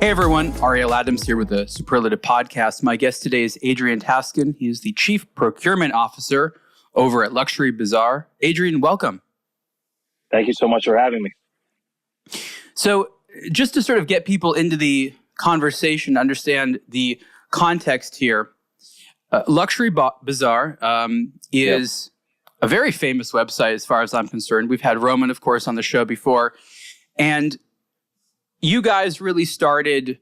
Hey everyone, Ariel Adams here with the Superlative podcast. My guest today is Adrian Taskin. He is the Chief Procurement Officer over at Luxury Bazaar. Adrian, welcome. Thank you so much for having me. So just to sort of get people into the conversation, understand the context here, Luxury Bazaar is a very famous website as far as I'm concerned. We've had Roman, of course, on the show before. And you guys really started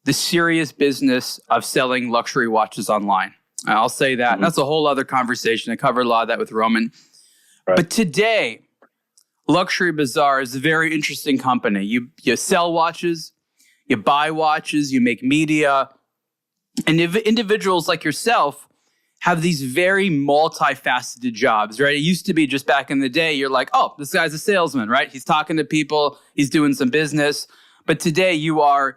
the serious business of selling luxury watches online. I'll say that. Mm-hmm. That's a whole other conversation. I covered a lot of that with Roman. Right. But today, Luxury Bazaar is a very interesting company. You sell watches, you buy watches, you make media. And individuals like yourself have these very multifaceted jobs, right? It used to be just back in the day, you're like, oh, this guy's a salesman, right? He's talking to people, he's doing some business. But today you are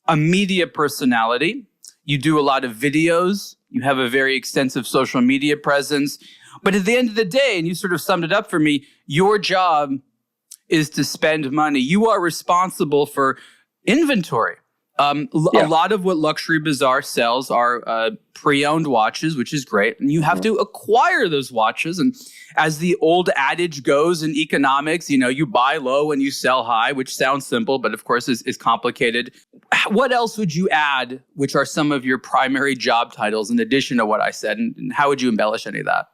a media personality. You do a lot of videos. You have a very extensive social media presence. But at the end of the day, and you sort of summed it up for me, your job is to spend money. You are responsible for inventory. A lot of what Luxury Bazaar sells are pre-owned watches, which is great. And you have to acquire those watches. And as the old adage goes in economics, you buy low and you sell high, which sounds simple, but of course is complicated. What else would you add, which are some of your primary job titles in addition to what I said? And how would you embellish any of that?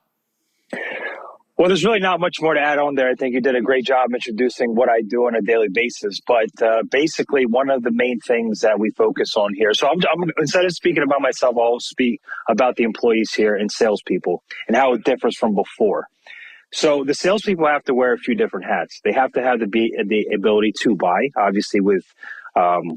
Well, there's really not much more to add on there. I think you did a great job introducing what I do on a daily basis. But basically, one of the main things that we focus on here. So I'm instead of speaking about myself, I'll speak about the employees here and salespeople and how it differs from before. So the salespeople have to wear a few different hats. They have to have the ability to buy, obviously with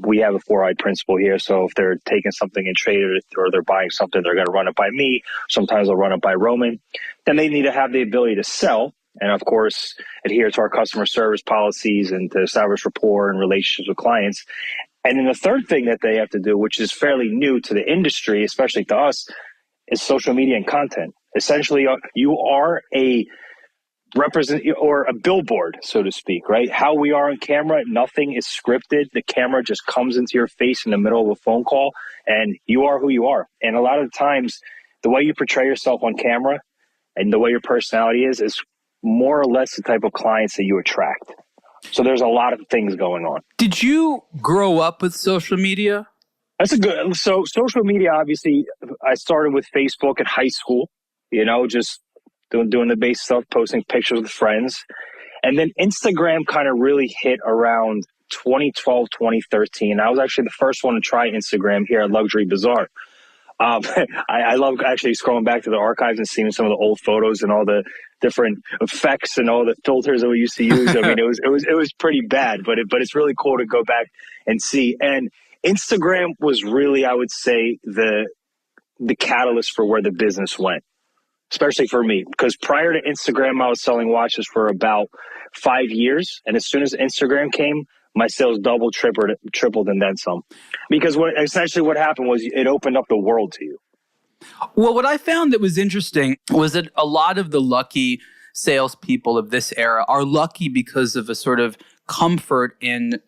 we have a 4-eyed principle here. So if they're taking something in trade or they're buying something, they're going to run it by me. Sometimes they'll run it by Roman. Then they need to have the ability to sell and, of course, adhere to our customer service policies and to establish rapport and relationships with clients. And then the third thing that they have to do, which is fairly new to the industry, especially to us, is social media and content. Essentially, you are a billboard, so to speak, right? How we are on camera, nothing is scripted. The camera just comes into your face in the middle of a phone call and you are who you are. And a lot of the times, the way you portray yourself on camera and the way your personality is more or less the type of clients that you attract. So there's a lot of things going on. Did you grow up with social media? So social media, obviously, I started with Facebook in high school, just doing the base stuff, posting pictures with friends. And then Instagram kind of really hit around 2012, 2013. I was actually the first one to try Instagram here at Luxury Bazaar. I love actually scrolling back to the archives and seeing some of the old photos and all the different effects and all the filters that we used to use. I mean, it was pretty bad, but it's really cool to go back and see. And Instagram was really, I would say, the catalyst for where the business went. Especially for me, because prior to Instagram, I was selling watches for about 5 years. And as soon as Instagram came, my sales doubled, tripled, and then some. Because what happened was it opened up the world to you. Well, what I found that was interesting was that a lot of the lucky salespeople of this era are lucky because of a sort of comfort in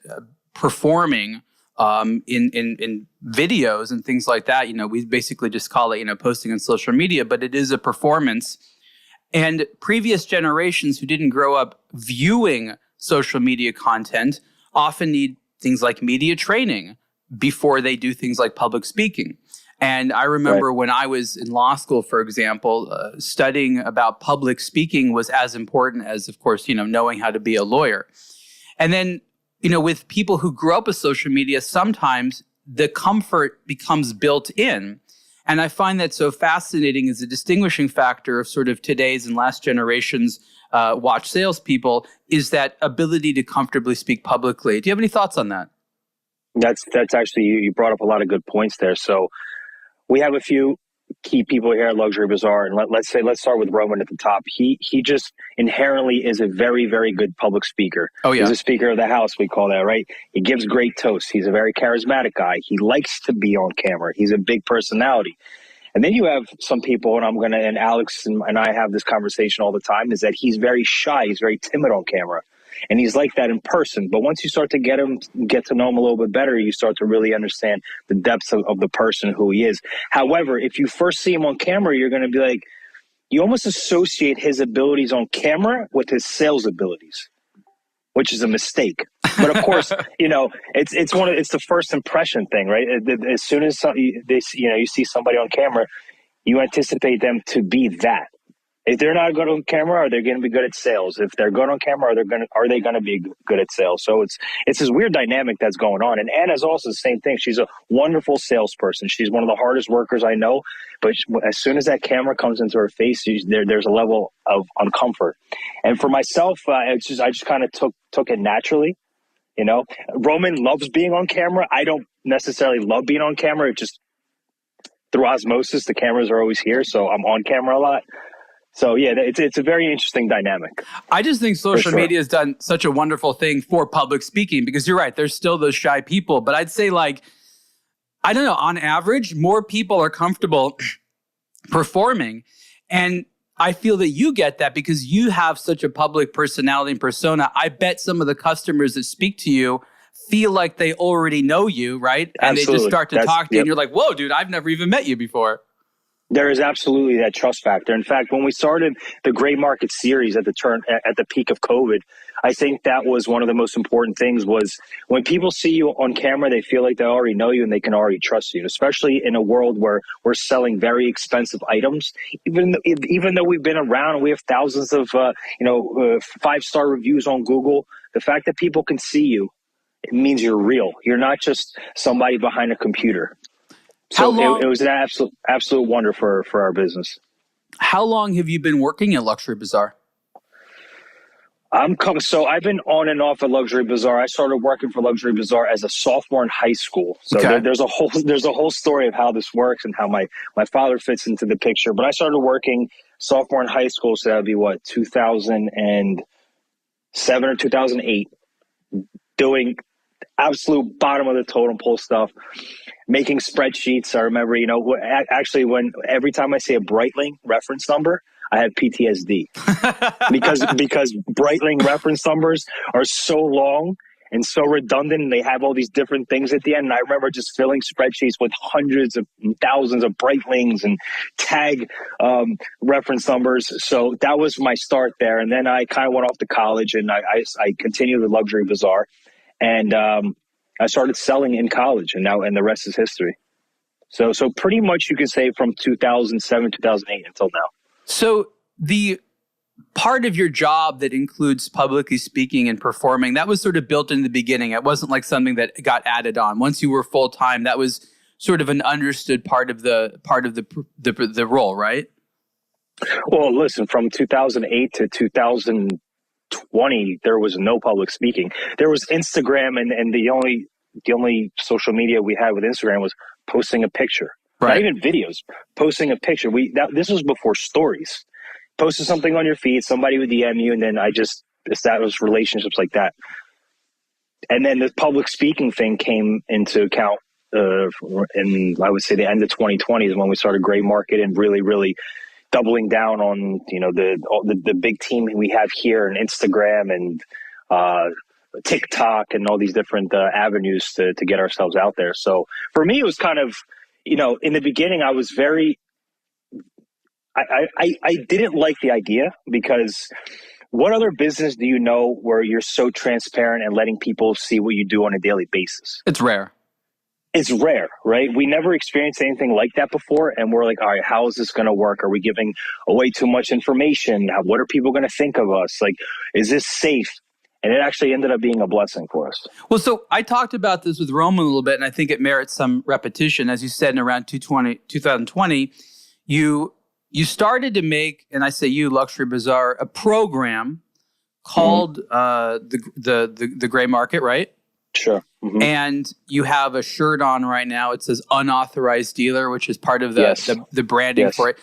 performing in videos and things like that. We basically just call it, posting on social media, but it is a performance. And previous generations who didn't grow up viewing social media content often need things like media training before they do things like public speaking. And I remember when I was in law school, for example, studying about public speaking was as important as, of course, knowing how to be a lawyer. And then with people who grew up with social media, sometimes the comfort becomes built in. And I find that so fascinating as a distinguishing factor of sort of today's and last generation's watch salespeople is that ability to comfortably speak publicly. Do you have any thoughts on that? That's actually, you brought up a lot of good points there. So we have a few key people here at Luxury Bazaar, and let's start with Roman at the top. He just inherently is a very, very good public speaker. Oh yeah, he's a speaker of the house, we call that, right? He gives great toasts. He's a very charismatic guy. He likes to be on camera. He's a big personality. And then you have some people, and Alex and I have this conversation all the time, is that he's very shy. He's very timid on camera. And he's like that in person. But once you start to get to know him a little bit better, you start to really understand the depths of the person, who he is. However, if you first see him on camera, you're going to be like, you almost associate his abilities on camera with his sales abilities, which is a mistake. But of course, it's the first impression thing, right? As soon as you see somebody on camera, you anticipate them to be that. If they're not good on camera, are they going to be good at sales? If they're good on camera, are they going to be good at sales? So it's this weird dynamic that's going on. And Anna's also the same thing. She's a wonderful salesperson. She's one of the hardest workers I know. But as soon as that camera comes into her face, there's a level of uncomfort. And for myself, I just kind of took it naturally. Roman loves being on camera. I don't necessarily love being on camera. It just through osmosis, the cameras are always here, so I'm on camera a lot. So yeah, it's a very interesting dynamic. I just think social media has done such a wonderful thing for public speaking, because you're right, there's still those shy people, but I'd say, like, I don't know, on average, more people are comfortable performing. And I feel that you get that because you have such a public personality and persona. I bet some of the customers that speak to you feel like they already know you, right? And Absolutely. They just start to talk to you and you're like, whoa, dude, I've never even met you before. There is absolutely that trust factor. In fact, when we started the Gray Market series at the peak of COVID, I think that was one of the most important things. Was when people see you on camera, they feel like they already know you and they can already trust you. Especially in a world where we're selling very expensive items, even though we've been around and we have thousands of 5-star reviews on Google. The fact that people can see you, it means you're real. You're not just somebody behind a computer. So it was an absolute wonder for our business. How long have you been working at Luxury Bazaar? So I've been on and off at Luxury Bazaar. I started working for Luxury Bazaar as a sophomore in high school. So there's a whole story of how this works and how my father fits into the picture. But I started working sophomore in high school, so that'd be 2007 or 2008, doing absolute bottom of the totem pole stuff, making spreadsheets. I remember, actually every time I say a Breitling reference number, I have PTSD because Breitling reference numbers are so long and so redundant, and they have all these different things at the end. And I remember just filling spreadsheets with hundreds of thousands of Breitlings and tag reference numbers. So that was my start there. And then I kind of went off to college, and I continued with Luxury Bazaar. And I started selling in college, and the rest is history. So pretty much you can say from 2007, 2008 until now. So the part of your job that includes publicly speaking and performing, that was sort of built in the beginning. It wasn't like something that got added on. Once you were full time, that was sort of an understood part of the role, right? Well, listen, from 2008 to 2020, there was no public speaking. There was Instagram, and the only social media we had with Instagram was posting a picture. Right. Not even videos, posting a picture. This was before stories. Posted something on your feed, somebody would DM you, and then I just established relationships like that. And then the public speaking thing came into account in, I would say, the end of 2020 is when we started Gray Market and really, really doubling down on the big team we have here and Instagram and TikTok and all these different avenues to get ourselves out there. So for me, it was kind of, in the beginning, I was I didn't like the idea, because what other business do you know where you're so transparent and letting people see what you do on a daily basis? It's rare. It's rare, right? We never experienced anything like that before. And we're like, all right, how is this going to work? Are we giving away too much information? What are people going to think of us? Like, is this safe? And it actually ended up being a blessing for us. Well, so I talked about this with Roman a little bit, and I think it merits some repetition. As you said, in around 2020, you started to make, and I say you, Luxury Bazaar, a program called the Gray Market, right? Sure. Mm-hmm. And you have a shirt on right now. It says unauthorized dealer, which is part of the branding for it.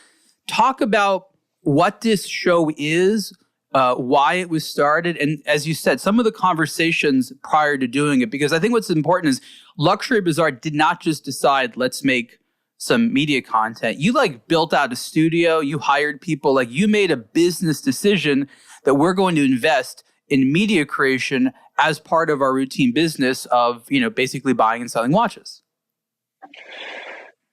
Talk about what this show is, why it was started, and as you said, some of the conversations prior to doing it. Because I think what's important is Luxury Bazaar did not just decide, let's make some media content. You built out a studio, you hired people, you made a business decision that we're going to invest in media creation as part of our routine business of, basically buying and selling watches.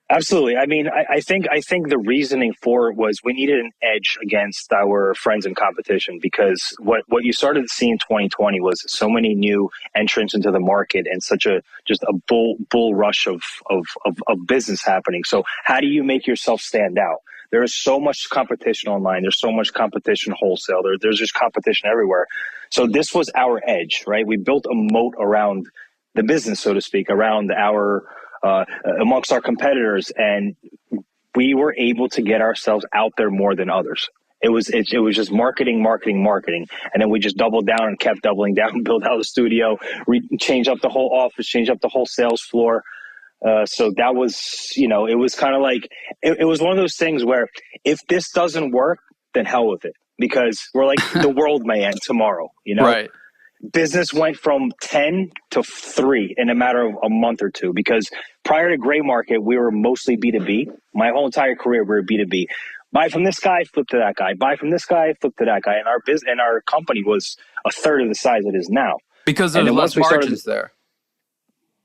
Absolutely. I mean, I think the reasoning for it was we needed an edge against our friends in competition, because what you started to see in 2020 was so many new entrants into the market and such a bull rush of business happening. So how do you make yourself stand out? There is so much competition online. There's so much competition wholesale. There's just competition everywhere. So this was our edge, right? We built a moat around the business, so to speak, around amongst our competitors, and we were able to get ourselves out there more than others. It was just marketing, and then we just doubled down and kept doubling down, built out the studio, change up the whole office, change up the whole sales floor. So that was, it was kind of like, it was one of those things where if this doesn't work, then hell with it, because we're like, the world may end tomorrow, Right. Business went from 10 to 3 in a matter of a month or two, because prior to gray market, we were mostly B2B. My whole entire career, we were B2B. Buy from this guy, flip to that guy. Buy from this guy, flip to that guy. And our business and our company was a third of the size it is now. Because there's less margins there.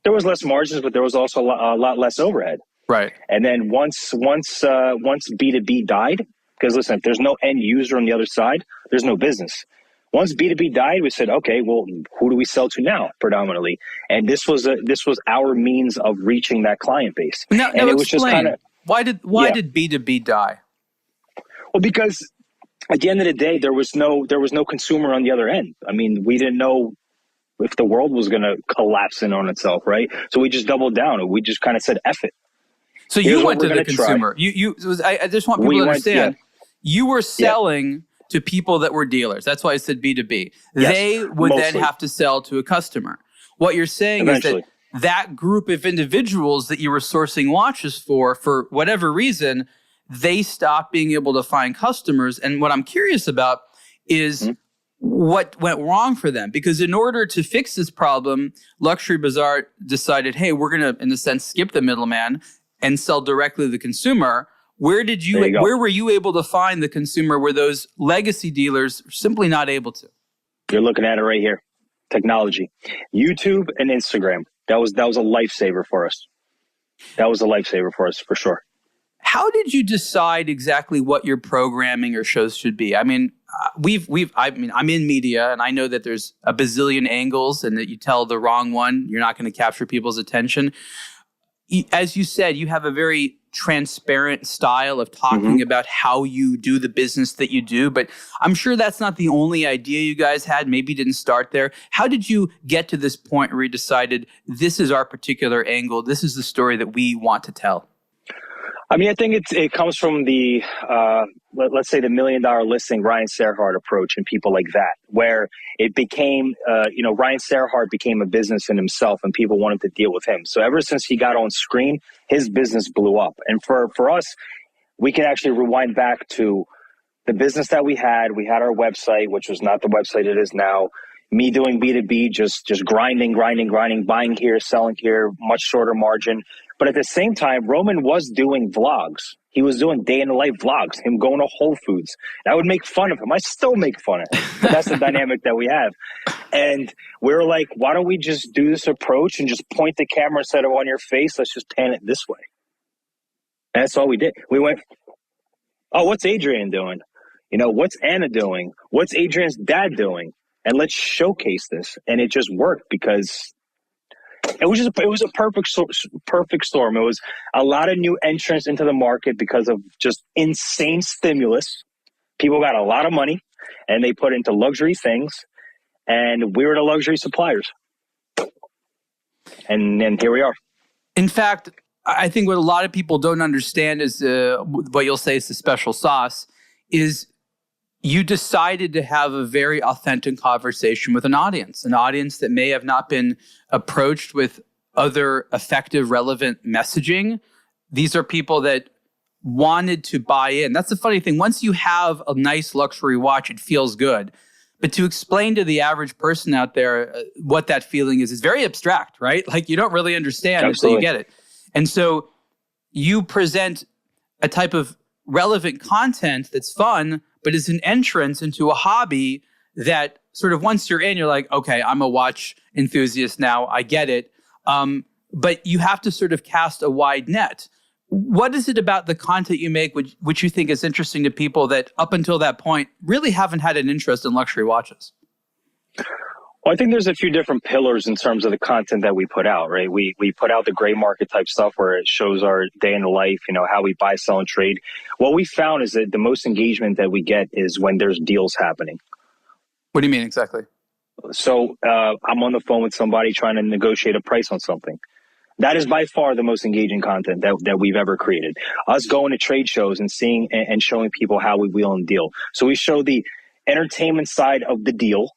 There was less margins, but there was also a lot less overhead. Right. And then once B2B died, because listen, if there's no end user on the other side, there's no business. Once B2B died, we said, okay, well, who do we sell to now predominantly? And this was our means of reaching that client base. Now and it was just kind of, why did B2B die? Well, because at the end of the day, there was no consumer on the other end. I mean, we didn't know if the world was going to collapse in on itself, right? So we just doubled down, and we just kind of said, F it. So you went to the consumer. I just want people to understand. You were selling to people that were dealers. That's why I said B2B. Yes, they would then have to sell to a customer. What you're saying is that group of individuals that you were sourcing watches for whatever reason, they stopped being able to find customers. And what I'm curious about is what went wrong for them. Because in order to fix this problem, Luxury Bazaar decided, hey, we're going to, in a sense, skip the middleman and sell directly to the consumer. Where were you able to find the consumer where those legacy dealers are simply not able to? You're looking at it right here. Technology. YouTube and Instagram. That was a lifesaver for us. That was a lifesaver for us, for sure. How did you decide exactly what your programming or shows should be? I mean, I'm in media, and I know that there's a bazillion angles, and that you tell the wrong one, you're not going to capture people's attention. As you said, you have a very transparent style of talking about how you do the business that you do, but I'm sure that's not the only idea you guys had. Maybe you didn't start there. How did you get to this point where you decided this is our particular angle, this is the story that we want to tell? I mean, I think it comes from the, let's say, the $1 million listing Ryan Serhart approach and people like that, where it became, Ryan Serhart became a business in himself, and people wanted to deal with him. So ever since he got on screen, his business blew up. And for us, we can actually rewind back to the business that we had. We had our website, which was not the website it is now. Me doing B2B, just grinding, buying here, selling here, much shorter margin. But at the same time, Roman was doing vlogs. He was doing day in the life vlogs, him going to Whole Foods. And I would make fun of him. I still make fun of him. But that's the dynamic that we have. And we were like, why don't we just do this approach and just point the camera instead of on your face? Let's just pan it this way. And that's all we did. We went, oh, what's Adrian doing? What's Anna doing? What's Adrian's dad doing? And let's showcase this. And it just worked because it was a perfect storm. It was a lot of new entrants into the market because of just insane stimulus. People got a lot of money and they put into luxury things, and we were the luxury suppliers. And here we are. In fact, I think what a lot of people don't understand is what you'll say is the special sauce is you decided to have a very authentic conversation with an audience that may have not been approached with other effective, relevant messaging. These are people that wanted to buy in. That's the funny thing. Once you have a nice luxury watch, it feels good. But to explain to the average person out there what that feeling is very abstract, right? Like you don't really understand until you get it. And so you present a type of relevant content that's fun, but is an entrance into a hobby that sort of once you're in, you're like, okay, I'm a watch enthusiast now. I get it. But you have to sort of cast a wide net. What is it about the content you make which you think is interesting to people that up until that point really haven't had an interest in luxury watches? Well, I think there's a few different pillars in terms of the content that we put out, right? We put out the gray market type stuff where it shows our day in the life, how we buy, sell, and trade. What we found is that the most engagement that we get is when there's deals happening. What do you mean exactly? So I'm on the phone with somebody trying to negotiate a price on something. That is by far the most engaging content that we've ever created. Us going to trade shows and seeing and showing people how we wheel and deal. So we show the entertainment side of the deal,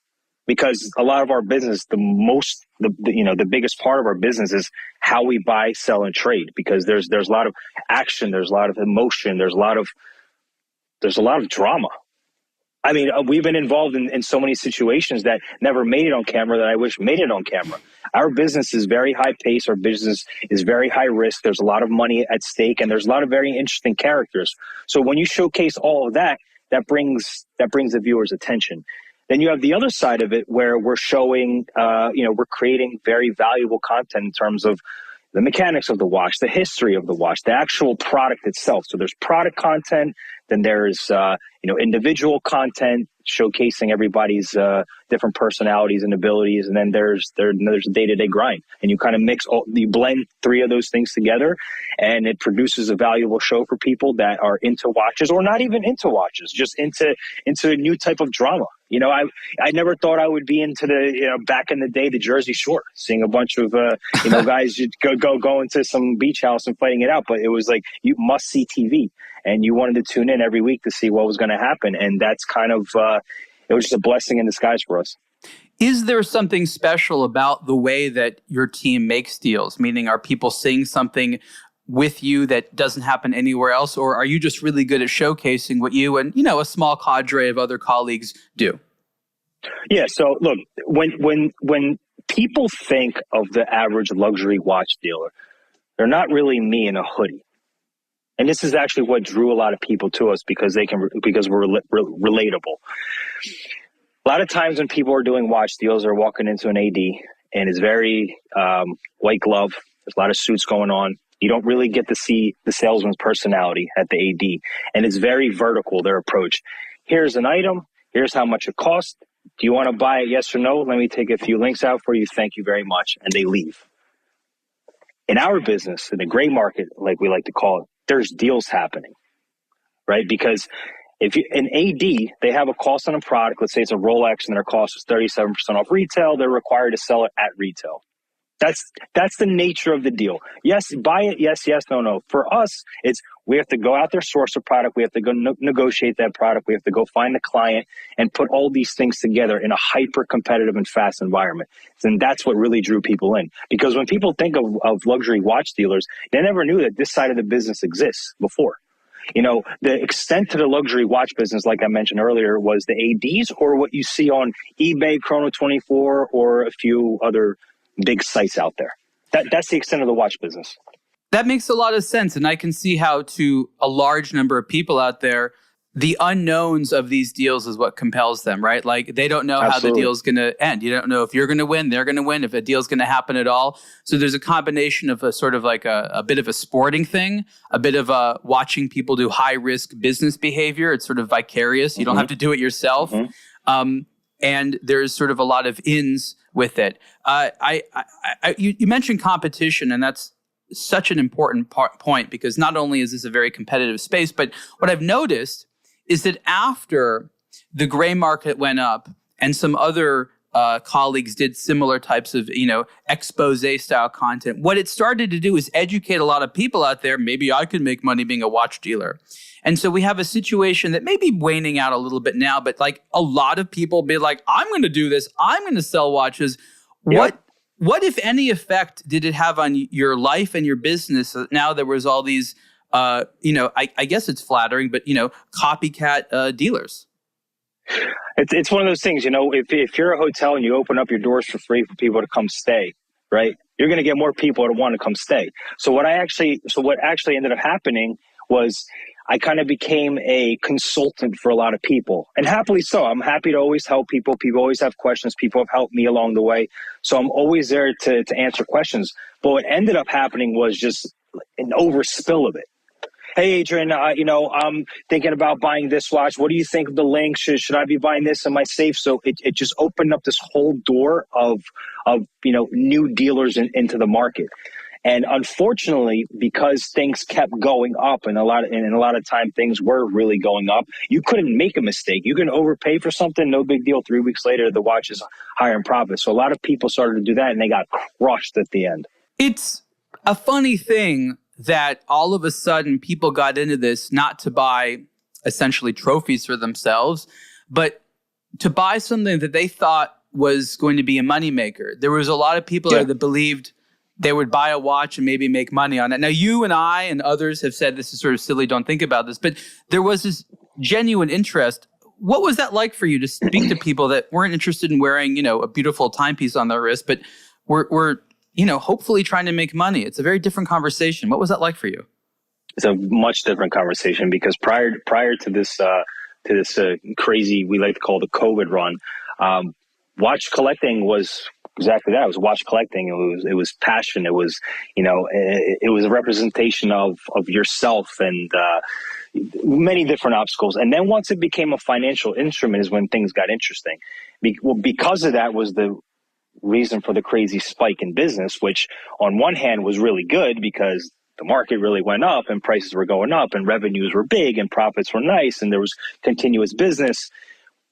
because a lot of our business, the biggest part of our business is how we buy, sell, and trade, because there's a lot of action, there's a lot of emotion, there's a lot of drama. I mean, we've been involved in so many situations that never made it on camera that I wish made it on camera. Our business is very high pace. Our business is very high risk. There's a lot of money at stake, and there's a lot of very interesting characters. So when you showcase all of that, that brings the viewer's attention. Then you have the other side of it where we're showing, we're creating very valuable content in terms of the mechanics of the watch, the history of the watch, the actual product itself. So there's product content, then there's individual content showcasing everybody's different personalities and abilities, and then there's a day-to-day grind. And you kind of you blend three of those things together, and it produces a valuable show for people that are into watches, or not even into watches, just into a new type of drama. I never thought I would be into back in the day, the Jersey Shore, seeing a bunch of guys go into some beach house and fighting it out. But it was like, you must see TV, and you wanted to tune in every week to see what was going to happen. And that's kind of it was just a blessing in disguise for us. Is there something special about the way that your team makes deals? Meaning, are people seeing something with you that doesn't happen anywhere else? Or are you just really good at showcasing what you and, a small cadre of other colleagues do? Yeah. So look, when people think of the average luxury watch dealer, they're not really me in a hoodie. And this is actually what drew a lot of people to us, because we're relatable. A lot of times when people are doing watch deals, they're walking into an AD and it's very white glove. There's a lot of suits going on. You don't really get to see the salesman's personality at the AD. And it's very vertical, their approach. Here's an item. Here's how much it costs. Do you want to buy it? Yes or no? Let me take a few links out for you. Thank you very much. And they leave. In our business, in the gray market, like we like to call it, there's deals happening, right? Because if you in AD, they have a cost on a product. Let's say it's a Rolex and their cost is 37% off retail. They're required to sell it at retail. That's the nature of the deal. Yes, buy it. Yes, no. For us, it's we have to go out there, source a product. We have to go negotiate that product. We have to go find the client and put all these things together in a hyper competitive and fast environment. And that's what really drew people in. Because when people think of luxury watch dealers, they never knew that this side of the business exists before. The extent to the luxury watch business, like I mentioned earlier, was the ADs, or what you see on eBay, Chrono24, or a few other big sites out there. That's the extent of the watch business. That makes a lot of sense. And I can see how, to a large number of people out there, the unknowns of these deals is what compels them, right? Like, they don't know how the deal's going to end. You don't know if you're going to win, they're going to win, if a deal's going to happen at all. So there's a combination of a sort of like a bit of a sporting thing, a bit of a watching people do high risk business behavior. It's sort of vicarious. You don't have to do it yourself. And there's sort of a lot of ins with it. You mentioned competition, and that's such an important point, because not only is this a very competitive space, but what I've noticed is that after the gray market went up and some other colleagues did similar types of, expose style content, what it started to do is educate a lot of people out there. Maybe I could make money being a watch dealer. And so we have a situation that may be waning out a little bit now, but like a lot of people be like, I'm going to do this. I'm going to sell watches. Yep. What, if any, effect did it have on your life and your business? Now there was all these, I guess it's flattering, but, copycat dealers. It's one of those things, if you're a hotel and you open up your doors for free for people to come stay, right? You're going to get more people that want to come stay. So what actually ended up happening was I kind of became a consultant for a lot of people, and happily so. I'm happy to always help people. People always have questions. People have helped me along the way. So I'm always there to answer questions. But what ended up happening was just an overspill of it. Hey, Adrian, I'm thinking about buying this watch. What do you think of the link? Should I be buying this in my safe? So it just opened up this whole door of new dealers into the market. And unfortunately, because things kept going up, and a lot of time things were really going up, you couldn't make a mistake. You can overpay for something, no big deal. 3 weeks later, the watch is higher in profit. So a lot of people started to do that, and they got crushed at the end. It's a funny thing that all of a sudden people got into this not to buy essentially trophies for themselves, but to buy something that they thought was going to be a moneymaker. There was a lot of people there that believed they would buy a watch and maybe make money on it. Now, you and I and others have said this is sort of silly, don't think about this, but there was this genuine interest. What was that like for you to speak to people that weren't interested in wearing, a beautiful timepiece on their wrist, but were hopefully trying to make money? It's a very different conversation. What was that like for you? It's a much different conversation because prior to this crazy, we like to call the COVID run, watch collecting was exactly that. It was watch collecting. It was passion. It was, it was a representation of yourself and many different obstacles. And then once it became a financial instrument is when things got interesting. Because of that was the reason for the crazy spike in business, which on one hand was really good because the market really went up and prices were going up and revenues were big and profits were nice and there was continuous business.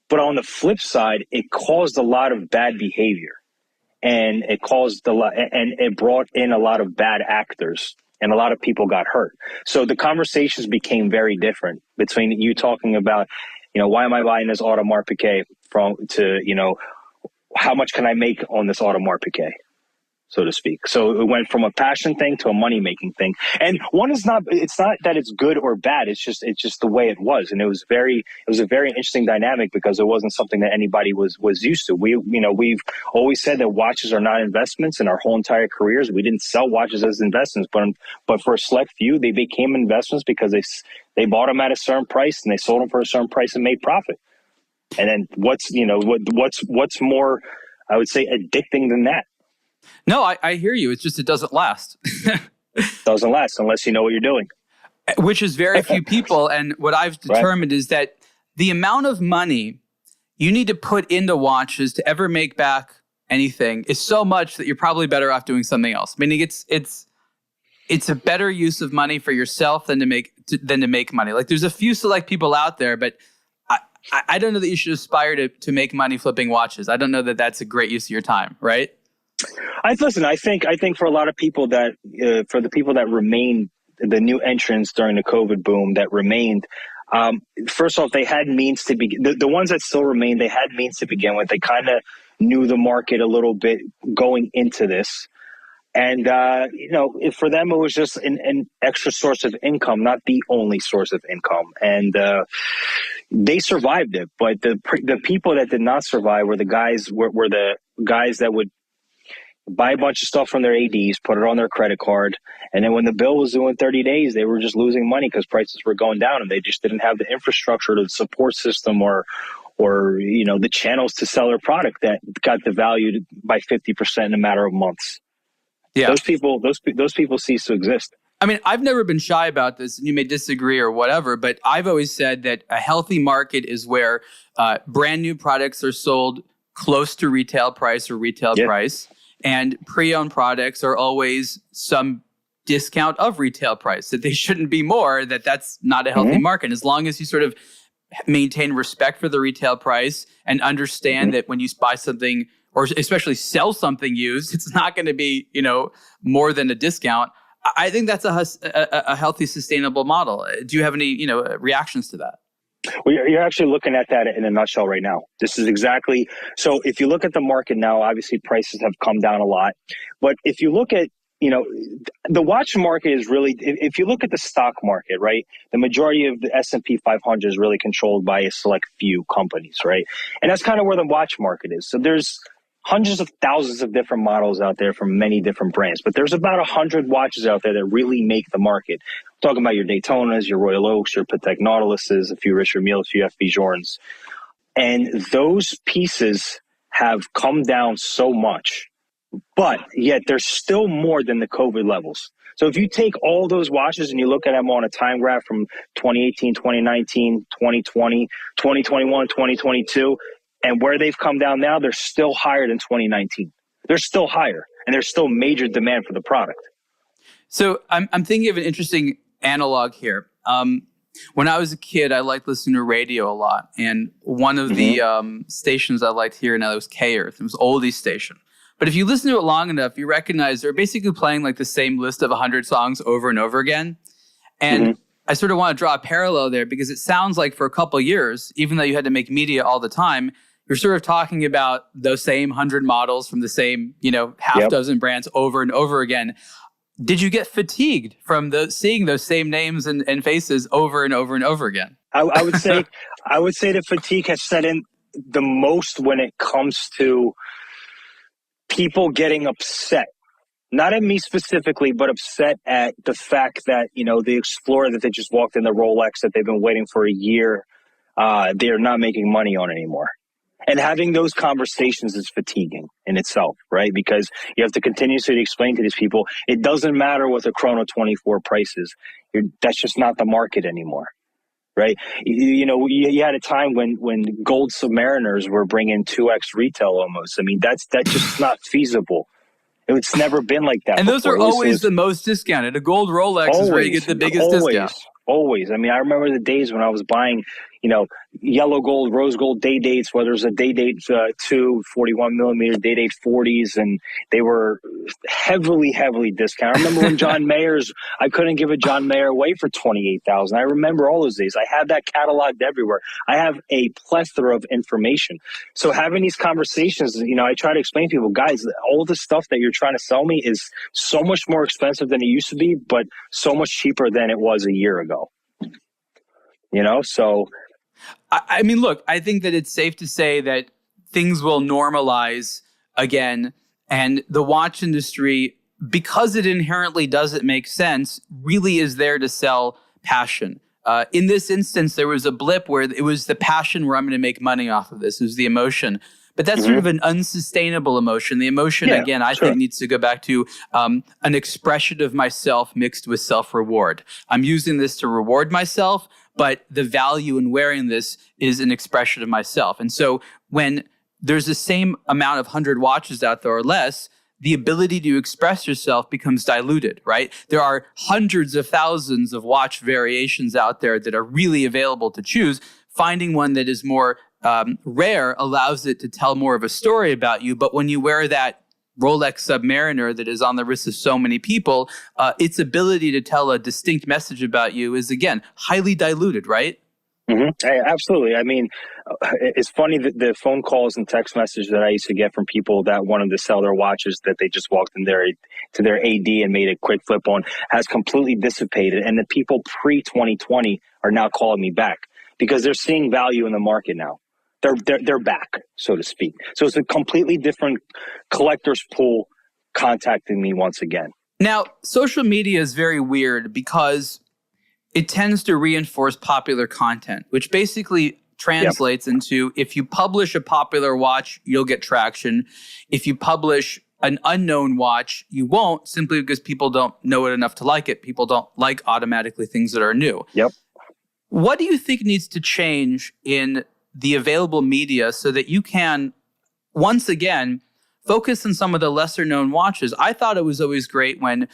But on the flip side, it caused a lot of bad behavior. And it brought in a lot of bad actors and a lot of people got hurt. So the conversations became very different between you talking about, why am I buying this Audemars Piguet to how much can I make on this Audemars Piguet, so to speak. So it went from a passion thing to a money-making thing. And it's not that it's good or bad. It's just the way it was. And it was a very interesting dynamic because it wasn't something that anybody was used to. We've always said that watches are not investments in our whole entire careers. We didn't sell watches as investments, but for a select few, they became investments because they bought them at a certain price and they sold them for a certain price and made profit. And then what's more, I would say, addicting than that? No, I hear you. It's just it doesn't last. Doesn't last unless you know what you're doing. Which is very few people. And what I've determined is that the amount of money you need to put into watches to ever make back anything is so much that you're probably better off doing something else. Meaning it's a better use of money for yourself than to make money. Like there's a few select people out there, but I don't know that you should aspire to make money flipping watches. I don't know that that's a great use of your time, right? I think for a lot of people that for the people that remained, the new entrants during the COVID boom that remained, first off, they had means to begin. The ones that still remained, they had means to begin with. They kind of knew the market a little bit going into this. And, for them, it was just an extra source of income, not the only source of income. And they survived it. But the people that did not survive were the guys that would buy a bunch of stuff from their ADs, put it on their credit card. And then when the bill was due in 30 days, they were just losing money because prices were going down and they just didn't have the infrastructure to the support system or the channels to sell their product that got devalued by 50% in a matter of months. Yeah. Those people cease to exist. I mean, I've never been shy about this, and you may disagree or whatever, but I've always said that a healthy market is where brand new products are sold close to retail price or retail price, and pre-owned products are always some discount of retail price, that they shouldn't be more, that's not a healthy market. As long as you sort of maintain respect for the retail price and understand that when you buy something or especially sell something used, it's not going to be, more than a discount. I think that's a healthy, sustainable model. Do you have any, reactions to that? Well, you're actually looking at that in a nutshell right now. This is exactly. So if you look at the market now, obviously prices have come down a lot. But if you look at, the watch market is really, if you look at the stock market, right, the majority of the S&P 500 is really controlled by a select few companies, right? And that's kind of where the watch market is. So there's hundreds of thousands of different models out there from many different brands, but there's about 100 watches out there that really make the market. Talking about your Daytonas, your Royal Oaks, your Patek Nautiluses, a few Richard Mille, a few FB Journes. And those pieces have come down so much, but yet there's still more than the COVID levels. So if you take all those watches and you look at them on a time graph from 2018, 2019, 2020, 2021, 2022, and where they've come down now, they're still higher than 2019. They're still higher, and there's still major demand for the product. So I'm thinking of an interesting analog here. When I was a kid, I liked listening to radio a lot. And one of the stations I liked here in LA was K-Earth. It was oldies station. But if you listen to it long enough, you recognize they're basically playing like the same list of 100 songs over and over again. And I sort of want to draw a parallel there because it sounds like for a couple of years, even though you had to make media all the time, you're sort of talking about those same 100 models from the same, half dozen brands over and over again. Did you get fatigued from seeing those same names and faces over and over and over again? I would say the fatigue has set in the most when it comes to people getting upset. Not at me specifically, but upset at the fact that, the Explorer that they just walked in, the Rolex that they've been waiting for a year, they're not making money on anymore. And having those conversations is fatiguing in itself, right? Because you have to continuously explain to these people, it doesn't matter what the Chrono 24 price is. That's just not the market anymore, right? You had a time when gold Submariners were bringing 2x retail almost. I mean, that's just not feasible. It's never been like that. And those before. are always the most discounted. A gold Rolex is where you get the biggest discount. Always. I mean, I remember the days when I was buying, yellow gold, rose gold day dates, whether it was a day date 2, 41 millimeter, day date 40s, and they were heavily discounted. I remember when John Mayer's, I couldn't give a John Mayer away for $28,000. I remember all those days. I have that cataloged everywhere. I have a plethora of information. So having these conversations, I try to explain to people, guys, all the stuff that you're trying to sell me is so much more expensive than it used to be, but so much cheaper than it was a year ago. So... I mean, look, I think that it's safe to say that things will normalize again. And the watch industry, because it inherently doesn't make sense, really is there to sell passion. In this instance, there was a blip where it was the passion where I'm going to make money off of this. It was the emotion. But that's sort of an unsustainable emotion. The emotion, I think needs to go back to an expression of myself mixed with self-reward. I'm using this to reward myself, but the value in wearing this is an expression of myself. And so when there's the same amount of 100 watches out there or less, the ability to express yourself becomes diluted, right? There are hundreds of thousands of watch variations out there that are really available to choose. Finding one that is more rare allows it to tell more of a story about you. But when you wear that Rolex Submariner that is on the wrists of so many people, its ability to tell a distinct message about you is, again, highly diluted, right? Hey, absolutely. I mean, it's funny that the phone calls and text messages that I used to get from people that wanted to sell their watches that they just walked in to their AD and made a quick flip on has completely dissipated. And the people pre-2020 are now calling me back because they're seeing value in the market now. They're back, so to speak. So it's a completely different collector's pool contacting me once again. Now, social media is very weird because it tends to reinforce popular content, which basically translates into if you publish a popular watch, you'll get traction. If you publish an unknown watch, you won't, simply because people don't know it enough to like it. People don't like automatically things that are new. Yep. What do you think needs to change in the available media so that you can, once again, focus on some of the lesser known watches? I thought it was always great when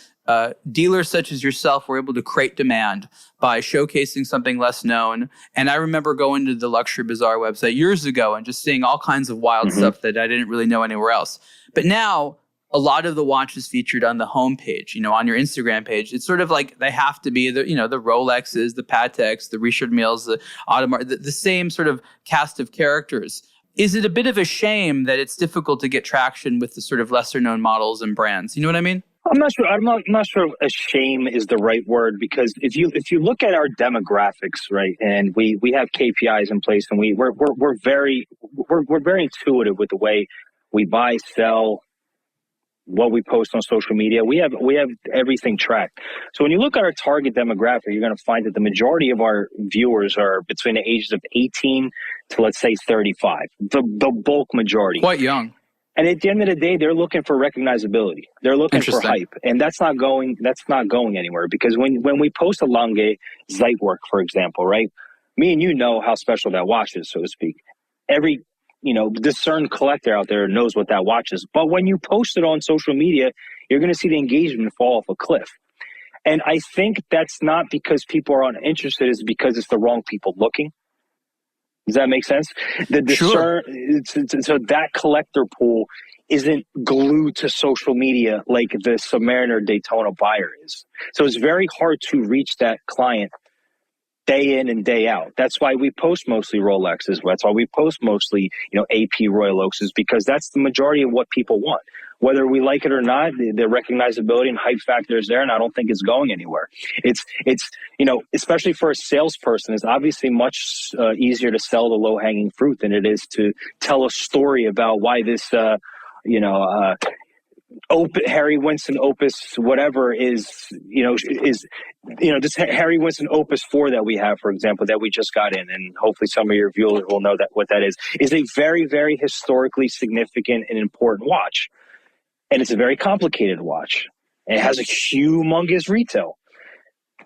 dealers such as yourself were able to create demand by showcasing something less known. And I remember going to the Luxury Bazaar website years ago and just seeing all kinds of wild stuff that I didn't really know anywhere else. But now a lot of the watches featured on the homepage, on your Instagram page, it's sort of like they have to be the Rolexes, the Pateks, the Richard Milles, the Audemars, the same sort of cast of characters. Is it a bit of a shame that it's difficult to get traction with the sort of lesser known models and brands? You know what I mean? I'm not sure. I'm not sure if a shame is the right word, because if you look at our demographics, right, and we have KPIs in place, and we're very intuitive with the way we buy, sell, what we post on social media. We have everything tracked. So when you look at our target demographic, you're going to find that the majority of our viewers are between the ages of 18 to, let's say, 35. The bulk majority. Quite young. And at the end of the day, they're looking for recognizability. They're looking for hype, and that's not going anywhere. Because when we post a Lange Zeitwerk, for example, right? Me and you know how special that watch is, so to speak. Every discerned collector out there knows what that watch is. But when you post it on social media, you're going to see the engagement fall off a cliff. And I think that's not because people are uninterested; it's because it's the wrong people looking. Does that make sense? Sure. So that collector pool isn't glued to social media like the Submariner Daytona buyer is. So it's very hard to reach that client day in and day out. That's why we post mostly Rolexes. That's why we post mostly, AP Royal Oaks, is because that's the majority of what people want. Whether we like it or not, the recognizability and hype factor is there, and I don't think it's going anywhere. It's especially for a salesperson, it's obviously much easier to sell the low-hanging fruit than it is to tell a story about why this, Harry Winston Opus, whatever is this Harry Winston Opus 4 that we have, for example, that we just got in, and hopefully some of your viewers will know what that is a very, very historically significant and important watch. And it's a very complicated watch. And it has a humongous retail,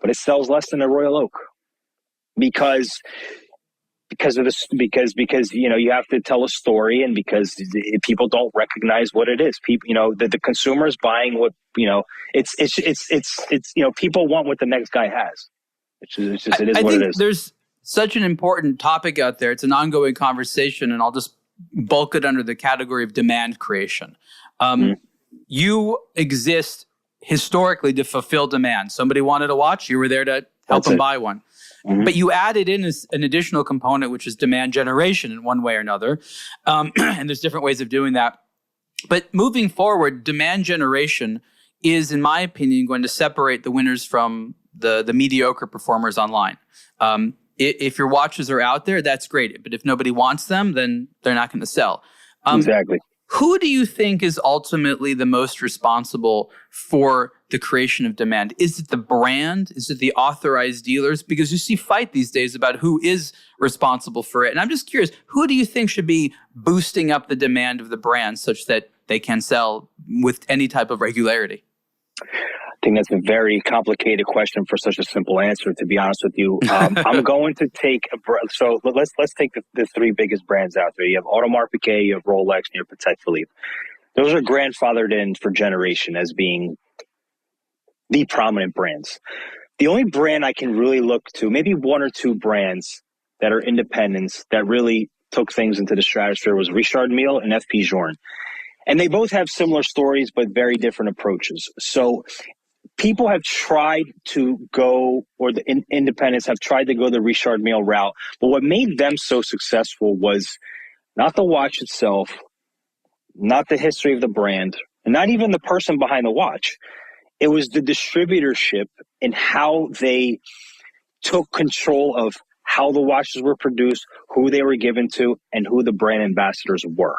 but it sells less than a Royal Oak because of this, because you have to tell a story, and because people don't recognize what it is. People, the consumer is buying what it's people want what the next guy has. It is what it is. There's such an important topic out there. It's an ongoing conversation, and I'll just bulk it under the category of demand creation. You exist historically to fulfill demand. Somebody wanted a watch, you were there to help them buy one. Mm-hmm. But you added in an additional component, which is demand generation in one way or another. And there's different ways of doing that. But moving forward, demand generation is, in my opinion, going to separate the winners from the mediocre performers online. If your watches are out there, that's great. But if nobody wants them, then they're not going to sell. Exactly. Who do you think is ultimately the most responsible for the creation of demand? Is it the brand? Is it the authorized dealers? Because you see fight these days about who is responsible for it. And I'm just curious, who do you think should be boosting up the demand of the brand such that they can sell with any type of regularity? I think that's a very complicated question for such a simple answer, to be honest with you. I'm going to take so let's take the three biggest brands out there. You have Audemars Piguet, you have Rolex, and you have Patek Philippe. Those are grandfathered in for generation as being the prominent brands. The only brand I can really look to, maybe one or two brands that are independents that really took things into the stratosphere, was Richard Mille and FP Journe. And they both have similar stories, but very different approaches. So people have tried to go, or the independents have tried to go the Richard Mille route, but what made them so successful was not the watch itself, not the history of the brand, and not even the person behind the watch. It was the distributorship and how they took control of how the watches were produced, who they were given to, and who the brand ambassadors were.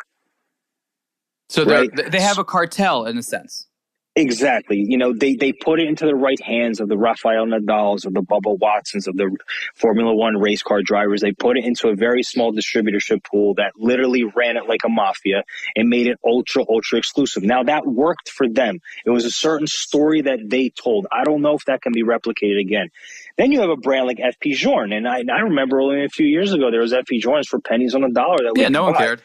So right? They have a cartel in a sense. Exactly. They put it into the right hands of the Rafael Nadals, of the Bubba Watsons, of the Formula One race car drivers. They put it into a very small distributorship pool that literally ran it like a mafia and made it ultra, ultra exclusive. Now, that worked for them. It was a certain story that they told. I don't know if that can be replicated again. Then you have a brand like FP Journe. And I remember only a few years ago, there was FP Journes for pennies on the dollar. No one cared.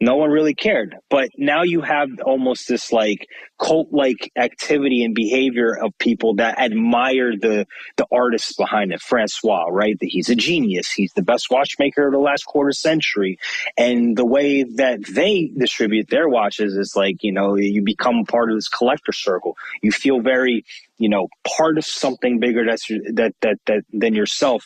No one really cared. But now you have almost this like cult-like activity and behavior of people that admire the artists behind it. Francois, right? He's a genius. He's the best watchmaker of the last quarter century. And the way that they distribute their watches is like, you become part of this collector circle. You feel very, part of something bigger than yourself.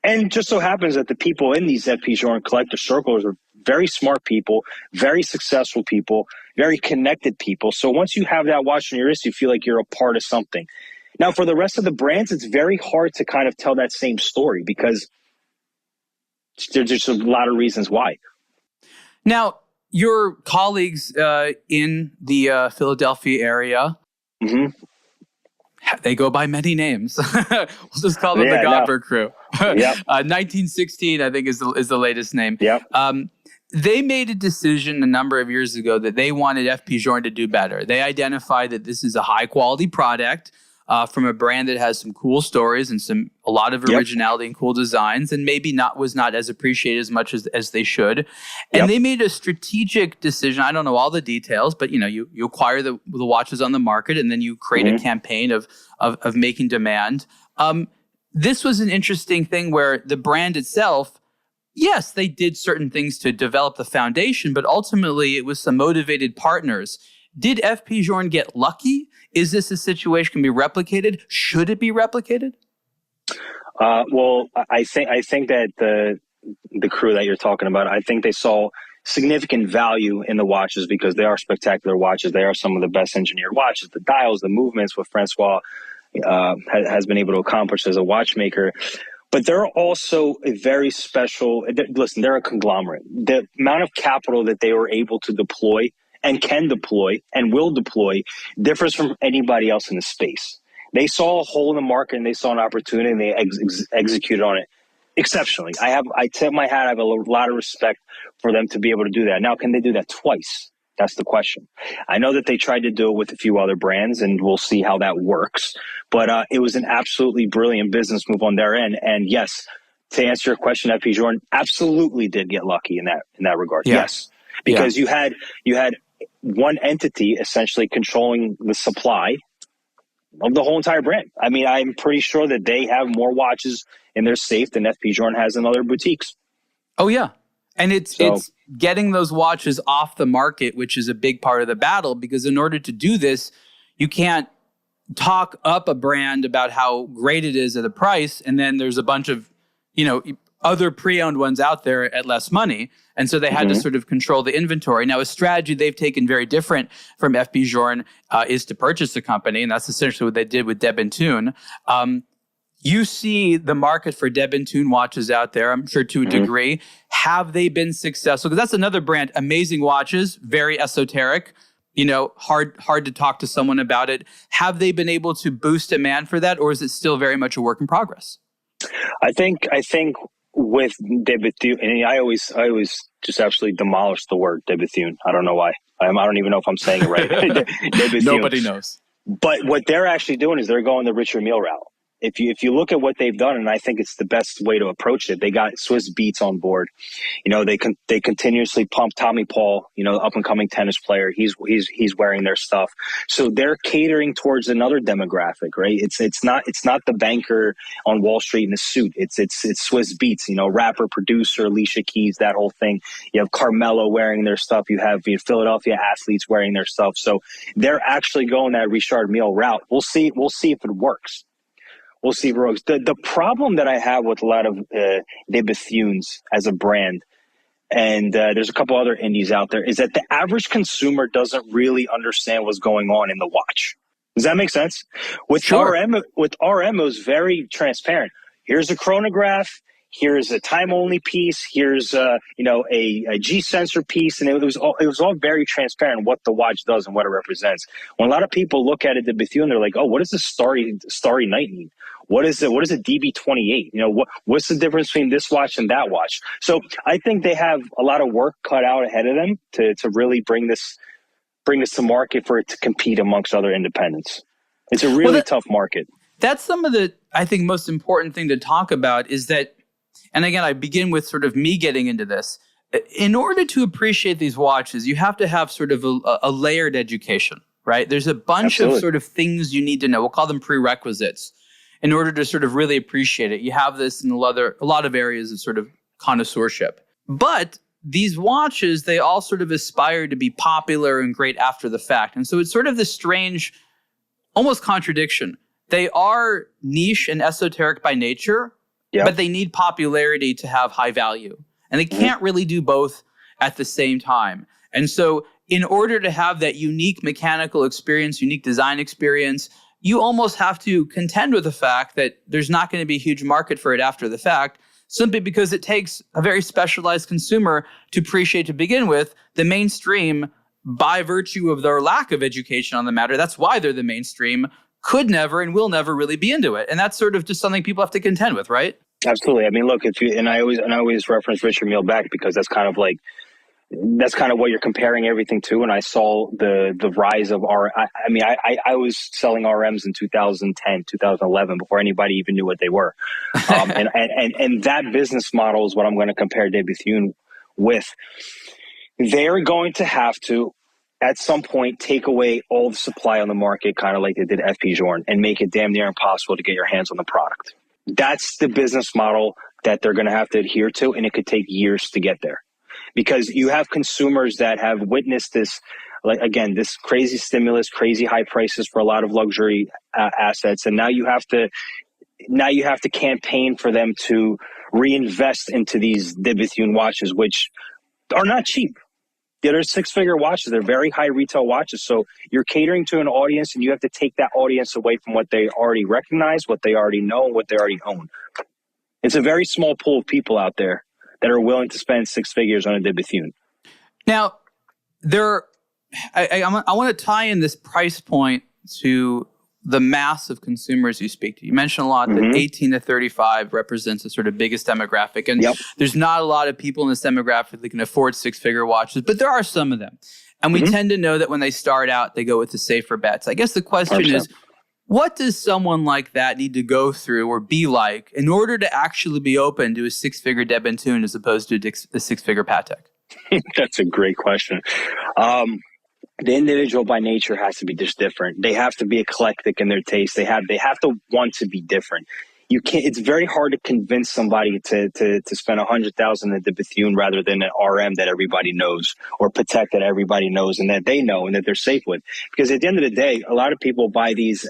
And just so happens that the people in these FP Journe collector circles are very smart people, very successful people, very connected people. So once you have that watch on your wrist, you feel like you're a part of something. Now, for the rest of the brands, it's very hard to kind of tell that same story because there's just a lot of reasons why. Now, your colleagues in the Philadelphia area, they go by many names. We'll just call them the Godber crew. 1916, I think, is the latest name. They made a decision a number of years ago that they wanted FP Journe to do better. They identified that this is a high-quality product from a brand that has some cool stories and a lot of originality and cool designs, and maybe was not as appreciated as much as they should. And they made a strategic decision. I don't know all the details, but you acquire the watches on the market, and then you create a campaign of making demand. This was an interesting thing where the brand itself, yes, they did certain things to develop the foundation, but ultimately it was some motivated partners. Did FP Journe get lucky? Is this a situation can be replicated? Should it be replicated? Well, I think that the crew that you're talking about, I think they saw significant value in the watches because they are spectacular watches. They are some of the best engineered watches. The dials, the movements, what Francois has been able to accomplish as a watchmaker. But they're also a very special, listen, they're a conglomerate. The amount of capital that they were able to deploy and can deploy and will deploy differs from anybody else in the space. They saw a hole in the market and they saw an opportunity and they executed on it exceptionally. I tip my hat. I have a lot of respect for them to be able to do that. Now, can they do that twice? That's the question. I know that they tried to do it with a few other brands, and we'll see how that works. But it was an absolutely brilliant business move on their end. And yes, to answer your question, FP Journe absolutely did get lucky in that regard. Yeah. Yes, because you had one entity essentially controlling the supply of the whole entire brand. I mean, I'm pretty sure that they have more watches in their safe than FP Journe has in other boutiques. Oh yeah. And it's getting those watches off the market, which is a big part of the battle, because in order to do this, you can't talk up a brand about how great it is at a price, and then there's a bunch of, other pre-owned ones out there at less money. And so they had to sort of control the inventory. Now, a strategy they've taken very different from FP Journe is to purchase the company, and that's essentially what they did with Deb and Tune. You see the market for Deb and Tune watches out there, I'm sure to a degree. Have they been successful? Because that's another brand, amazing watches, very esoteric, hard to talk to someone about it. Have they been able to boost demand for that, or is it still very much a work in progress? I think with Deb and Tune, and I always just absolutely demolish the word Deb and Tune. I don't know why. I don't even know if I'm saying it right. Nobody knows. But what they're actually doing is they're going the Richard Mille route. If you look at what they've done, and I think it's the best way to approach it, they got Swiss Beats on board. They continuously pump Tommy Paul, up and coming tennis player. He's wearing their stuff, so they're catering towards another demographic, right? It's not the banker on Wall Street in a suit. It's Swiss Beats, rapper, producer, Alicia Keys, that whole thing. You have Carmelo wearing their stuff. You have Philadelphia athletes wearing their stuff. So they're actually going that Richard Mille route. We'll see if it works. We'll see if it works. The problem that I have with a lot of De Bethunes as a brand, and there's a couple other indies out there, is that the average consumer doesn't really understand what's going on in the watch. Does that make sense? With RM, it was very transparent. Here's a chronograph. Here's a time-only piece. Here's a G sensor piece, and it was all very transparent what the watch does and what it represents. When a lot of people look at it, the Bethune, they're like, "Oh, what does this starry night mean? What is it? What is a DB28? What's the difference between this watch and that watch?" So I think they have a lot of work cut out ahead of them to really bring this to market for it to compete amongst other independents. It's a really tough market. That's some of the, I think, most important thing to talk about is that. And again, I begin with sort of me getting into this. In order to appreciate these watches, you have to have sort of a layered education, right? There's a bunch of sort of things you need to know. We'll call them prerequisites in order to sort of really appreciate it. You have this in a lot of areas of sort of connoisseurship. But these watches, they all sort of aspire to be popular and great after the fact. And so it's sort of this strange, almost contradiction. They are niche and esoteric by nature, but they need popularity to have high value. And they can't really do both at the same time. And so in order to have that unique mechanical experience, unique design experience, you almost have to contend with the fact that there's not going to be a huge market for it after the fact. simply because it takes a very specialized consumer to appreciate to begin with. The mainstream, by virtue of their lack of education on the matter, that's why they're the mainstream, could never and will never really be into it. And that's sort of just something people have to contend with, right? Absolutely. I mean, look, I always reference Richard Mille back because that's kind of what you're comparing everything to. And I saw the rise of I was selling RMs in 2010, 2011 before anybody even knew what they were. And that business model is what I'm going to compare De Bethune with. They're going to have to, at some point, take away all the supply on the market, kind of like they did FP Journe, and make it damn near impossible to get your hands on the product. That's the business model that they're going to have to adhere to, and it could take years to get there. Because you have consumers that have witnessed this, this crazy stimulus, crazy high prices for a lot of luxury assets, and now you have to campaign for them to reinvest into these De Bethune watches, which are not cheap. They're six-figure watches. They're very high retail watches. So you're catering to an audience, and you have to take that audience away from what they already recognize, what they already know, and what they already own. It's a very small pool of people out there that are willing to spend six figures on a De Bethune. Now, I want to tie in this price point to the mass of consumers you speak to. You mentioned a lot that 18 to 35 represents the sort of biggest demographic. And there's not a lot of people in this demographic that can afford six-figure watches, but there are some of them. And we tend to know that when they start out, they go with the safer bets. I guess the question 100%. is, what does someone like that need to go through or be like in order to actually be open to a six-figure De Bethune as opposed to a six-figure Patek? That's a great question. The individual by nature has to be just different. They have to be eclectic in their taste. They have to want to be different. You can't. It's very hard to convince somebody to spend $100,000 at the Bethune rather than an RM that everybody knows or Patek that everybody knows and that they know and that they're safe with. Because at the end of the day, a lot of people buy these,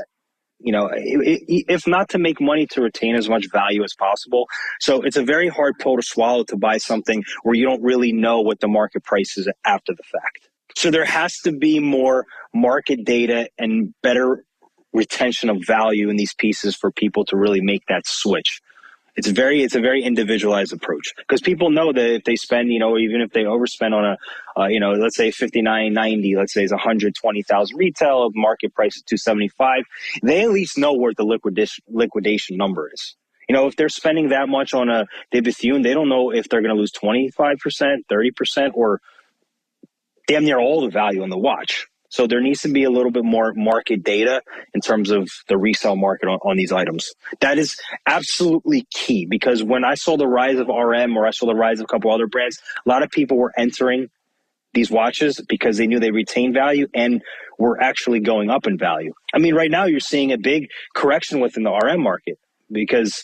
if not to make money, to retain as much value as possible. So it's a very hard pill to swallow to buy something where you don't really know what the market price is after the fact. So there has to be more market data and better retention of value in these pieces for people to really make that switch. It's a very individualized approach because people know that if they spend, even if they overspend on let's say $59.90, let's say it's $120,000 retail, market price is $275, they at least know where the liquidation number is. If they're spending that much on a De Bethune, they don't know if they're going to lose 25%, 30%, or damn near all the value on the watch. So there needs to be a little bit more market data in terms of the resale market on these items. That is absolutely key because when I saw the rise of RM or I saw the rise of a couple other brands, a lot of people were entering these watches because they knew they retain value and were actually going up in value. I mean, right now you're seeing a big correction within the RM market because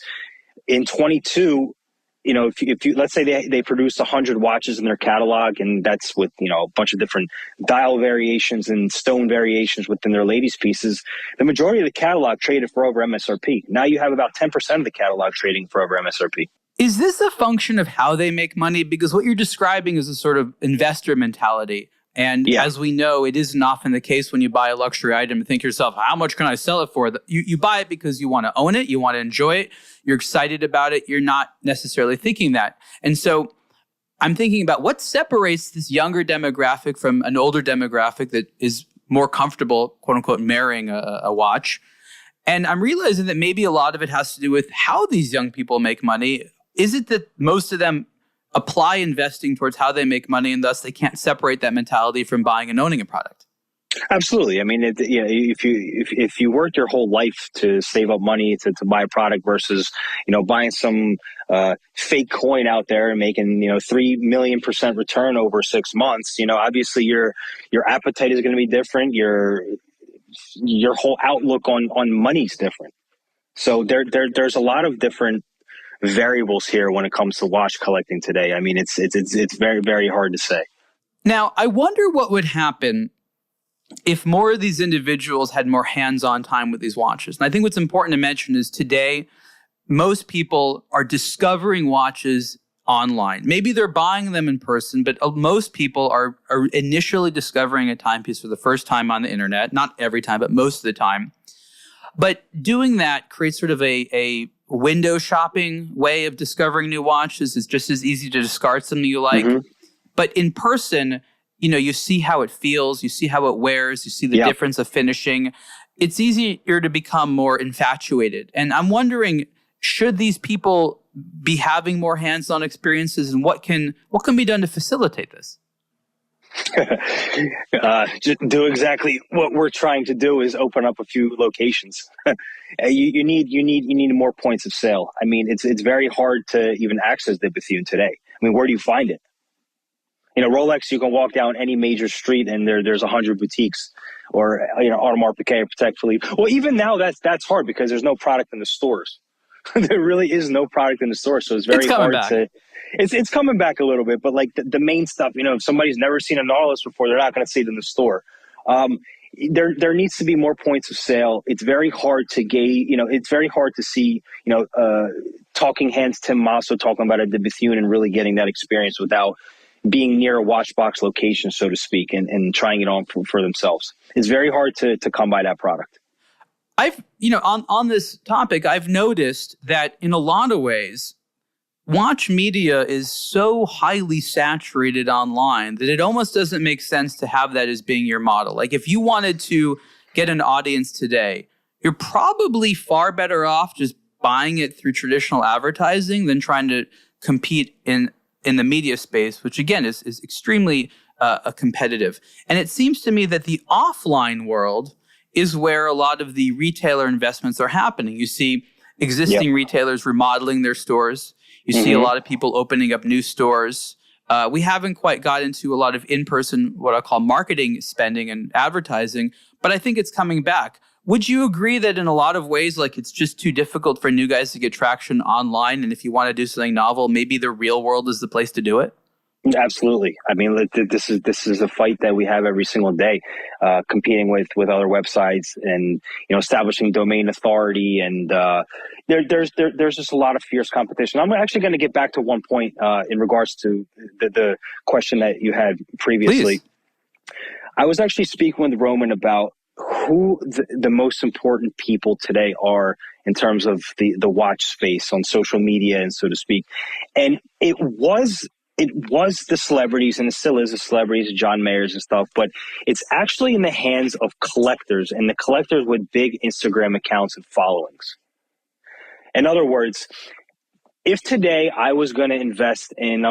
in 22, if you let's say they produced 100 watches in their catalog, and that's with a bunch of different dial variations and stone variations within their ladies pieces, the majority of the catalog traded for over MSRP. Now you have about 10% of the catalog trading for over MSRP. Is this a function of how they make money? Because what you're describing is a sort of investor mentality. And as we know, it isn't often the case when you buy a luxury item and think to yourself, how much can I sell it for? You buy it because you want to own it. You want to enjoy it. You're excited about it. You're not necessarily thinking that. And so I'm thinking about what separates this younger demographic from an older demographic that is more comfortable, quote unquote, marrying a watch. And I'm realizing that maybe a lot of it has to do with how these young people make money. Is it that most of them apply investing towards how they make money, and thus they can't separate that mentality from buying and owning a product? Absolutely. I mean, if you worked your whole life to save up money to buy a product versus buying some fake coin out there and making 3 million % return over 6 months, obviously your appetite is going to be different. Your whole outlook on money is different. So there's a lot of different variables here when it comes to watch collecting today. I mean, it's very, very hard to say. Now, I wonder what would happen if more of these individuals had more hands-on time with these watches. And I think what's important to mention is today, most people are discovering watches online. Maybe they're buying them in person, but most people are initially discovering a timepiece for the first time on the internet. Not every time, but most of the time. But doing that creates sort of a window shopping way of discovering new watches. It's just as easy to discard something you like. But in person, you see how it feels, you see how it wears, you see the difference of finishing. It's easier to become more infatuated. And I'm wondering, should these people be having more hands-on experiences, and what can be done to facilitate this? Just do exactly what we're trying to do, is open up a few locations. you need more points of sale. I mean, it's very hard to even access the Bethune today. I mean, where do you find it? Rolex, you can walk down any major street and there's 100 boutiques, or Audemars Piguet or Patek Philippe. Well, even now that's hard because there's no product in the stores. There really is no product in the store, so it's very hard to. It's coming back a little bit, but like the main stuff, if somebody's never seen a Nautilus before, they're not going to see it in the store. There needs to be more points of sale. It's very hard to gauge. It's very hard to see. Talking Hands Tim Masso talking about it at the Bethune and really getting that experience without being near a watch box location, so to speak, and trying it on for themselves. It's very hard to come by that product. I've, on this topic, I've noticed that in a lot of ways, watch media is so highly saturated online that it almost doesn't make sense to have that as being your model. Like if you wanted to get an audience today, you're probably far better off just buying it through traditional advertising than trying to compete in the media space, which again is extremely competitive. And it seems to me that the offline world is where a lot of the retailer investments are happening. You see existing retailers remodeling their stores. You see a lot of people opening up new stores. We haven't quite got into a lot of in-person, what I call marketing spending and advertising, but I think it's coming back. Would you agree that in a lot of ways, like it's just too difficult for new guys to get traction online? And if you want to do something novel, maybe the real world is the place to do it? Absolutely. I mean, this is a fight that we have every single day, competing with other websites and establishing domain authority, and there's just a lot of fierce competition. I'm actually going to get back to one point in regards to the question that you had previously. Please. I was actually speaking with Roman about who the most important people today are in terms of the watch space on social media, and so to speak, and it was the celebrities, and it still is the celebrities, John Mayers and stuff, but it's actually in the hands of collectors, and the collectors with big Instagram accounts and followings. In other words, if today I was going to invest in,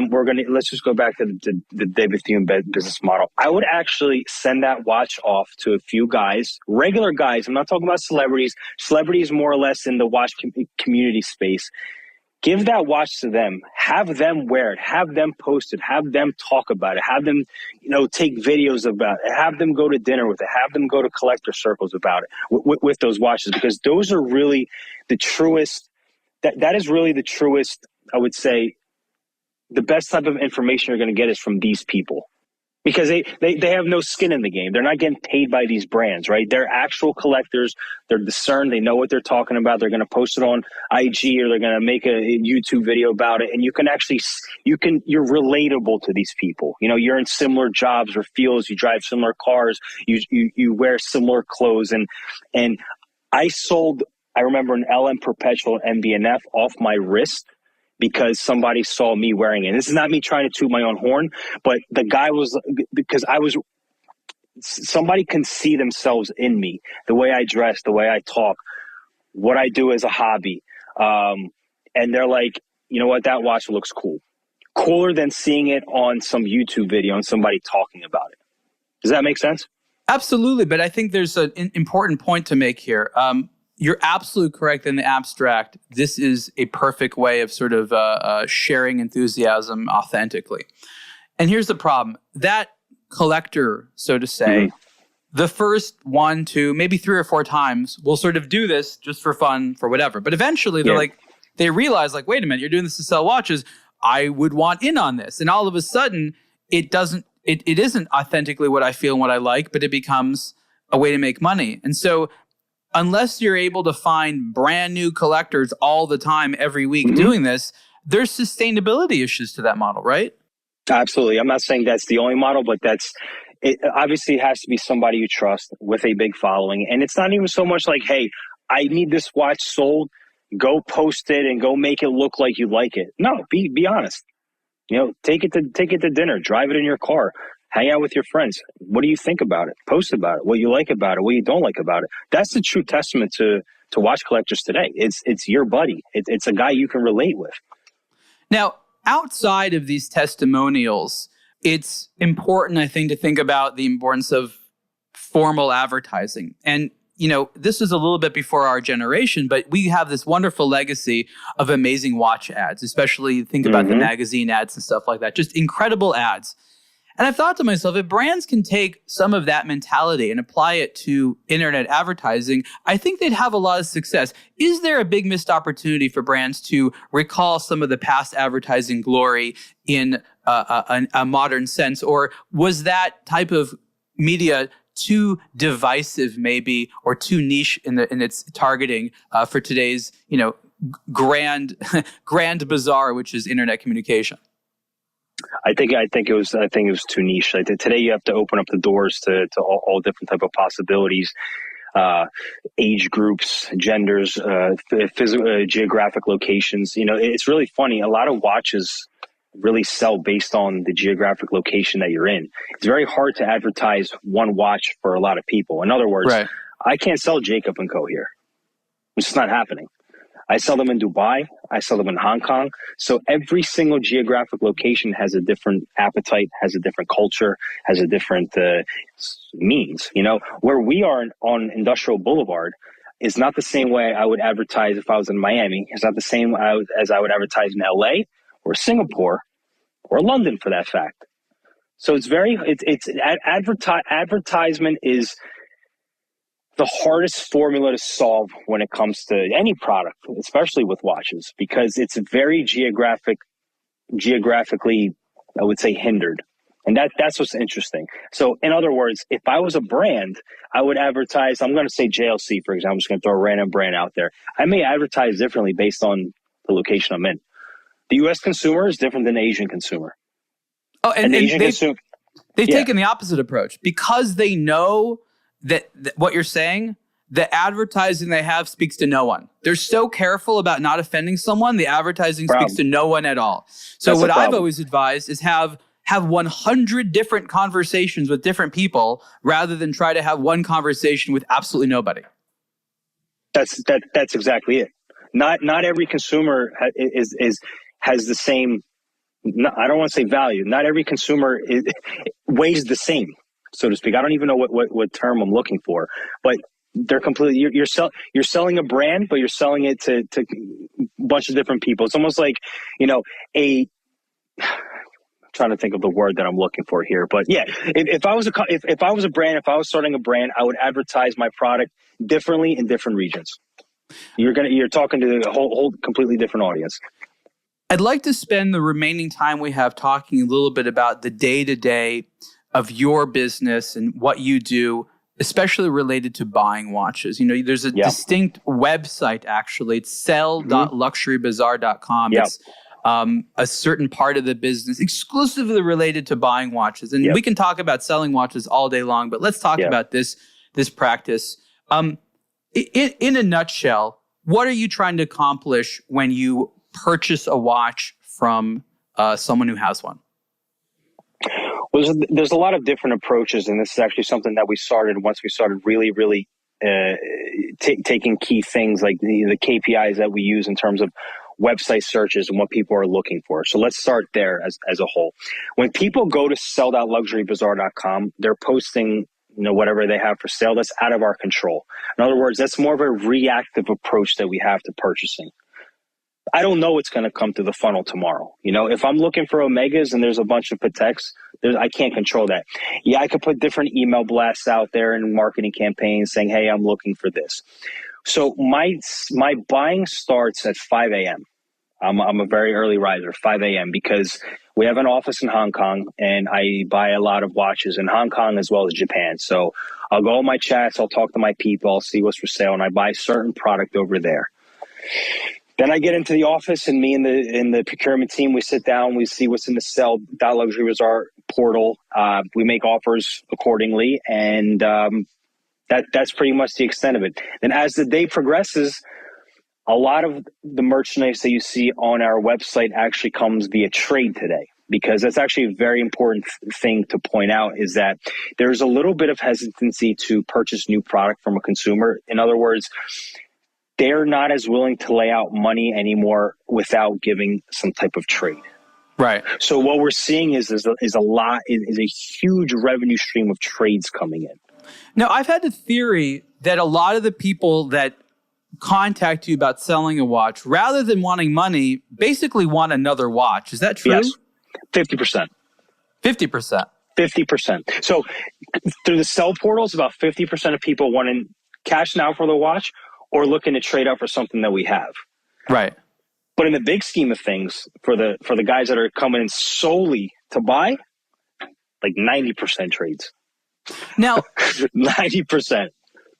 let's just go back to the Bethune business model. I would actually send that watch off to a few guys, regular guys. I'm not talking about celebrities. Celebrities more or less in the watch community space. Give that watch to them, have them wear it, have them post it, have them talk about it, have them, take videos about it, have them go to dinner with it, have them go to collector circles about it with those watches, because those are really the truest, that is really the truest, I would say, the best type of information you're going to get is from these people. Because they have no skin in the game. They're not getting paid by these brands, right? They're actual collectors. They're discerned. They know what they're talking about. They're going to post it on IG, or they're going to make a YouTube video about it. And you can actually, you're relatable to these people. You're in similar jobs or fields. You drive similar cars. You wear similar clothes. And I remember an LM Perpetual MB&F off my wrist, because somebody saw me wearing it. This is not me trying to toot my own horn, but the guy somebody can see themselves in me, the way I dress, the way I talk, what I do as a hobby. And they're like, you know what, that watch looks cool. Cooler than seeing it on some YouTube video and somebody talking about it. Does that make sense? Absolutely. But I think there's an important point to make here. You're absolutely correct in the abstract. This is a perfect way of sort of sharing enthusiasm authentically. And here's the problem. That collector, so to say, the first 1, 2, maybe 3 or 4 times will sort of do this just for fun, for whatever. But eventually they realize, like, wait a minute, you're doing this to sell watches. I would want in on this. And all of a sudden, it isn't authentically what I feel and what I like, but it becomes a way to make money. And so unless you're able to find brand new collectors all the time, every week doing this, there's sustainability issues to that model, right? Absolutely. I'm not saying that's the only model, but it obviously has to be somebody you trust with a big following. And it's not even so much like, hey, I need this watch sold. go post it and go make it look like you like it. No, be honest. Take it to dinner, drive it in your car, hang out with your friends. What do you think about it? Post about it. What you like about it, what you don't like about it. That's the true testament to watch collectors today. It's your buddy. It's a guy you can relate with. Now, outside of these testimonials, it's important, I think, to think about the importance of formal advertising. And this is a little bit before our generation, but we have this wonderful legacy of amazing watch ads, especially think about the magazine ads and stuff like that. Just incredible ads. And I've thought to myself, if brands can take some of that mentality and apply it to internet advertising, I think they'd have a lot of success. Is there a big missed opportunity for brands to recall some of the past advertising glory in a modern sense? Or was that type of media too divisive, maybe, or too niche in its targeting for today's, grand bazaar, which is internet communication? I think it was too niche. Today you have to open up the doors to all different type of possibilities, age groups, genders, physical, geographic locations. It's really funny. A lot of watches really sell based on the geographic location that you're in. It's very hard to advertise one watch for a lot of people. In other words, right. I can't sell Jacob & Co. here. It's just not happening. I sell them in Dubai. I sell them in Hong Kong. So every single geographic location has a different appetite, has a different culture, has a different means. Where we are on Industrial Boulevard is not the same way I would advertise if I was in Miami. It's not the same as I would advertise in LA or Singapore or London, for that fact. So advertisement is the hardest formula to solve when it comes to any product, especially with watches, because it's very geographically, I would say, hindered. And that's what's interesting. So in other words, if I was a brand, I would advertise, I'm going to say JLC, for example. I'm just going to throw a random brand out there. I may advertise differently based on the location I'm in. The U.S. consumer is different than the Asian consumer. Oh, and they've taken the opposite approach because they know that what you're saying, the advertising they have speaks to no one. They're so careful about not offending someone. The advertising speaks to no one at all. So what I've always advised is have 100 different conversations with different people rather than try to have one conversation with absolutely nobody. That's exactly it. Not every consumer has the same. I don't want to say value. Not every consumer weighs the same, so to speak. I don't even know what term I'm looking for, but they're completely. You're selling a brand, but you're selling it to a bunch of different people. It's almost like I'm trying to think of the word that I'm looking for here, but yeah, if I was a brand, if I was starting a brand, I would advertise my product differently in different regions. You're talking to a whole completely different audience. I'd like to spend the remaining time we have talking a little bit about the day-to-day of your business and what you do, especially related to buying watches. There's a distinct website, actually. It's sell.luxurybazaar.com. Yep. It's a certain part of the business exclusively related to buying watches. And we can talk about selling watches all day long, but let's talk about this practice. In a nutshell, what are you trying to accomplish when you purchase a watch from someone who has one? Well, there's a lot of different approaches, and this is actually something that we started once we started really, really taking key things like the KPIs that we use in terms of website searches and what people are looking for. So let's start there as a whole. When people go to sell.luxurybazaar.com, they're posting whatever they have for sale. That's out of our control. In other words, that's more of a reactive approach that we have to purchasing. I don't know what's going to come through the funnel tomorrow. If I'm looking for Omegas and there's a bunch of Pateks, I can't control that. Yeah, I could put different email blasts out there and marketing campaigns saying, hey, I'm looking for this. So my buying starts at 5 a.m. I'm a very early riser, 5 a.m. because we have an office in Hong Kong and I buy a lot of watches in Hong Kong as well as Japan. So I'll go on my chats, I'll talk to my people, I'll see what's for sale, and I buy certain product over there. Then I get into the office, and me and the procurement team, we sit down, we see what's in the Sell.Luxury Bazaar portal. We make offers accordingly, and that's pretty much the extent of it. And as the day progresses, a lot of the merchandise that you see on our website actually comes via trade today, because that's actually a very important thing to point out, is that there's a little bit of hesitancy to purchase new product from a consumer. In other words, they're not as willing to lay out money anymore without giving some type of trade. Right. So what we're seeing is a huge revenue stream of trades coming in. Now, I've had the theory that a lot of the people that contact you about selling a watch, rather than wanting money, basically want another watch. Is that true? Yes. 50%. 50%. 50%. So through the sell portals, about 50% of people wanting cash now for the watch or looking to trade out for something that we have. Right. But in the big scheme of things, for the guys that are coming in solely to buy, like 90% trades. Now, 90%.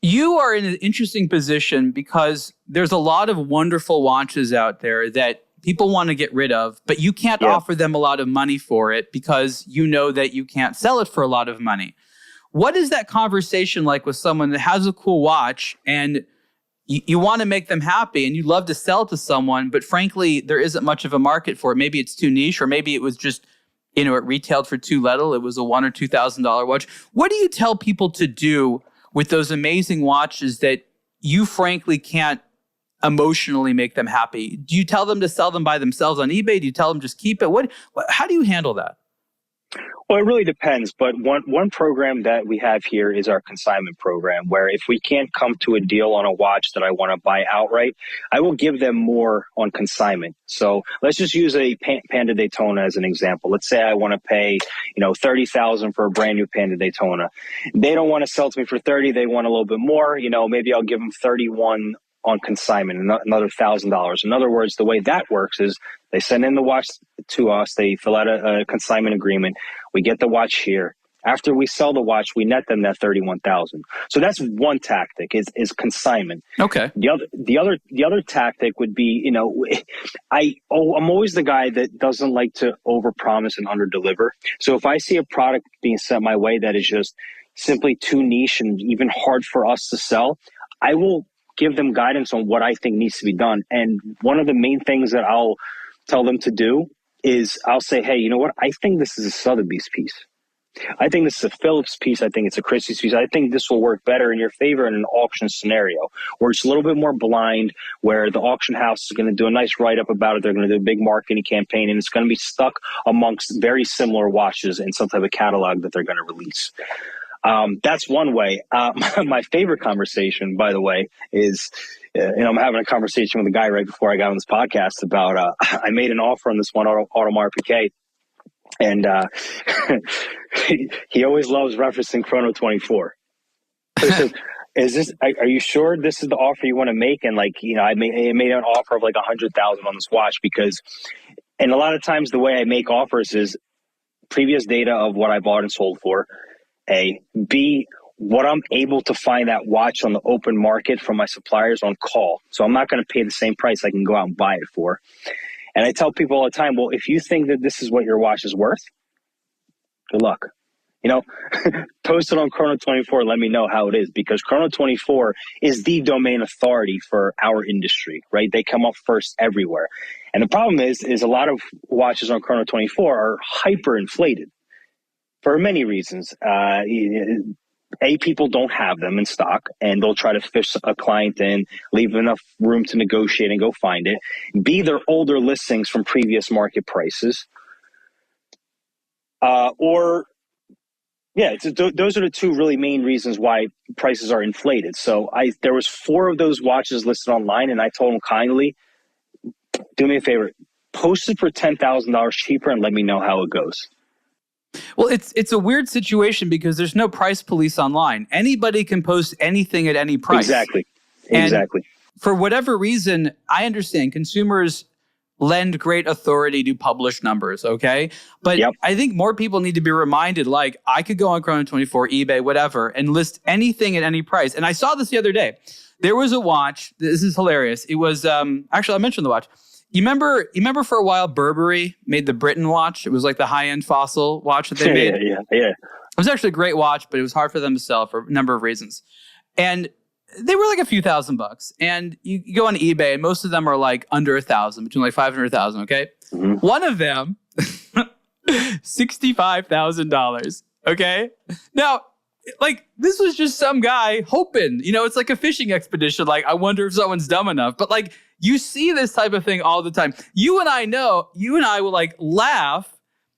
You are in an interesting position because there's a lot of wonderful watches out there that people want to get rid of, but you can't offer them a lot of money for it because you know that you can't sell it for a lot of money. What is that conversation like with someone that has a cool watch and you want to make them happy and you'd love to sell it to someone, but frankly, there isn't much of a market for it. Maybe it's too niche, or maybe it was just, it retailed for too little. It was a $1,000 or $2,000 watch. What do you tell people to do with those amazing watches that you frankly can't emotionally make them happy? Do you tell them to sell them by themselves on eBay? Do you tell them just keep it? How do you handle that? Well, it really depends. But one program that we have here is our consignment program, where if we can't come to a deal on a watch that I want to buy outright, I will give them more on consignment. So let's just use a Panda Daytona as an example. Let's say I want to pay, $30,000 for a brand new Panda Daytona. They don't want to sell to me for 30. They want a little bit more. Maybe I'll give them 31 on consignment, another $1,000. In other words, the way that works is they send in the watch to us. They fill out a consignment agreement. We get the watch here. After we sell the watch, we net them that $31,000. So that's one tactic is consignment. Okay. The other tactic would be, I'm always the guy that doesn't like to overpromise and underdeliver. So if I see a product being sent my way that is just simply too niche and even hard for us to sell, I will give them guidance on what I think needs to be done. And one of the main things that I'll tell them to do is I'll say, hey, you know what? I think this is a Sotheby's piece. I think this is a Phillips piece. I think it's a Christie's piece. I think this will work better in your favor in an auction scenario where it's a little bit more blind, where the auction house is going to do a nice write-up about it. They're going to do a big marketing campaign, and it's going to be stuck amongst very similar watches in some type of catalog that they're going to release. That's one way. My favorite conversation, by the way, is, I'm having a conversation with a guy right before I got on this podcast about, I made an offer on this one Audemars Piguet, and he always loves referencing Chrono 24. So he says, are you sure this is the offer you want to make? And I made an offer of like $100,000 on this watch and a lot of times the way I make offers is previous data of what I bought and sold for, A. B, what I'm able to find that watch on the open market from my suppliers on call. So I'm not going to pay the same price I can go out and buy it for. And I tell people all the time, well, if you think that this is what your watch is worth, good luck. Post it on Chrono 24. Let me know how it is, because Chrono 24 is the domain authority for our industry, right? They come up first everywhere. And the problem is a lot of watches on Chrono 24 are hyperinflated. For many reasons. People don't have them in stock, and they'll try to fish a client in, leave enough room to negotiate and go find it. B, they're older listings from previous market prices. Those are the two really main reasons why prices are inflated. So there was 4 of those watches listed online, and I told them kindly, do me a favor, post it for $10,000 cheaper and let me know how it goes. Well, it's a weird situation because there's no price police online. Anybody can post anything at any price. Exactly. And for whatever reason, I understand consumers lend great authority to published numbers, okay? But I think more people need to be reminded, I could go on Chrono 24, eBay, whatever, and list anything at any price. And I saw this the other day. There was a watch. This is hilarious. It was, actually, I mentioned the watch. You remember for a while Burberry made the Britain watch? It was like the high-end Fossil watch that they made. Yeah. It was actually a great watch, but it was hard for them to sell for a number of reasons. And they were like a few $1,000, and you go on eBay, and most of them are like under 1,000, between like 500,000. Okay, one of them, $65,000. Okay, now. Like, this was just some guy hoping, it's like a fishing expedition. Like, I wonder if someone's dumb enough. But like, you see this type of thing all the time. You and I will like laugh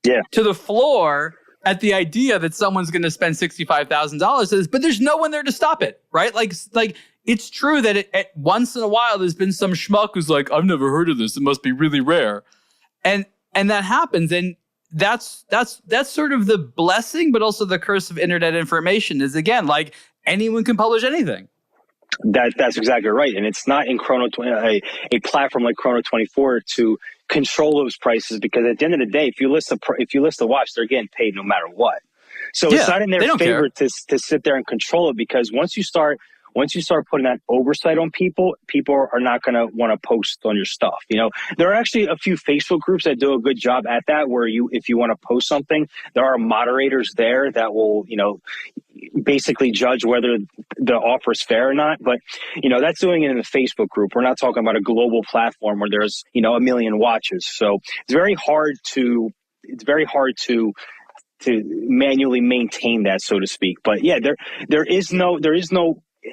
to the floor at the idea that someone's going to spend $65,000 to this, but there's no one there to stop it, right? Like it's true that once in a while there's been some schmuck who's like, I've never heard of this. It must be really rare. And that happens. And that's sort of the blessing, but also the curse of internet information is, again, like, anyone can publish anything. That's exactly right. And it's not in a platform like Chrono24 to control those prices, because at the end of the day, if you list the watch, they're getting paid no matter what. So it's not in their favor to sit there and control it, because once you start putting that oversight on people are not going to want to post on your stuff. There are actually a few Facebook groups that do a good job at that, where if you want to post something, there are moderators there that will, basically judge whether the offer is fair or not. But, that's doing it in a Facebook group. We're not talking about a global platform where there's, a million watches. So it's very hard to manually maintain that, so to speak. But yeah, there is no,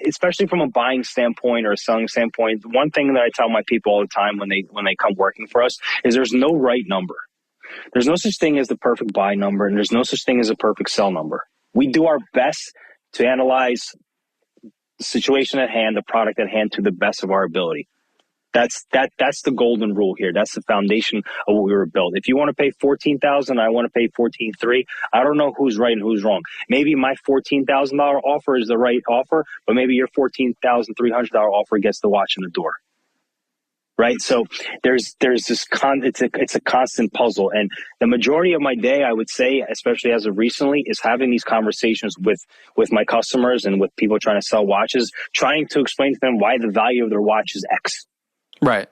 especially from a buying standpoint or a selling standpoint, one thing that I tell my people all the time when they come working for us is there's no right number. There's no such thing as the perfect buy number, and there's no such thing as a perfect sell number. We do our best to analyze the situation at hand, the product at hand, to the best of our ability. That's the golden rule here. That's the foundation of what we were built. If you want to pay $14,000, I want to pay $14,300. I don't know who's right and who's wrong. Maybe my $14,000 offer is the right offer, but maybe your $14,300 offer gets the watch in the door. Right? So there's this it's a constant puzzle. And the majority of my day, I would say, especially as of recently, is having these conversations with my customers and with people trying to sell watches, trying to explain to them why the value of their watch is X. Right.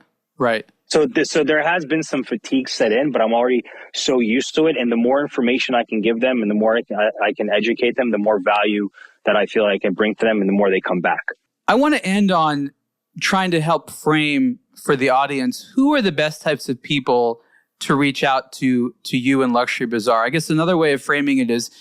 So there has been some fatigue set in, but I'm already so used to it. And the more information I can give them, and the more I can educate them, the more value that I feel I can bring to them, and the more they come back. I want to end on trying to help frame for the audience, who are the best types of people to reach out to you in Luxury Bazaar? I guess another way of framing it is,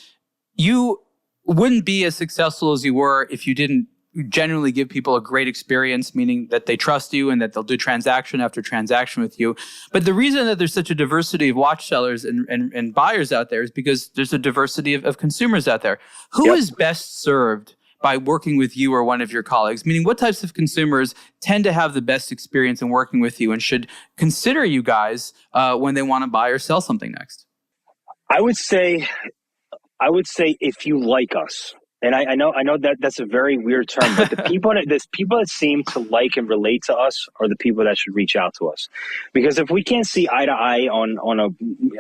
you wouldn't be as successful as you were if you didn't genuinely give people a great experience, meaning that they trust you and that they'll do transaction after transaction with you. But the reason that there's such a diversity of watch sellers and buyers out there is because there's a diversity of consumers out there. Who is best served by working with you or one of your colleagues? Meaning, what types of consumers tend to have the best experience in working with you and should consider you guys when they want to buy or sell something next? I would say if you like us. And I know that that's a very weird term, but the people that seem to like and relate to us are the people that should reach out to us. Because if we can't see eye to eye on a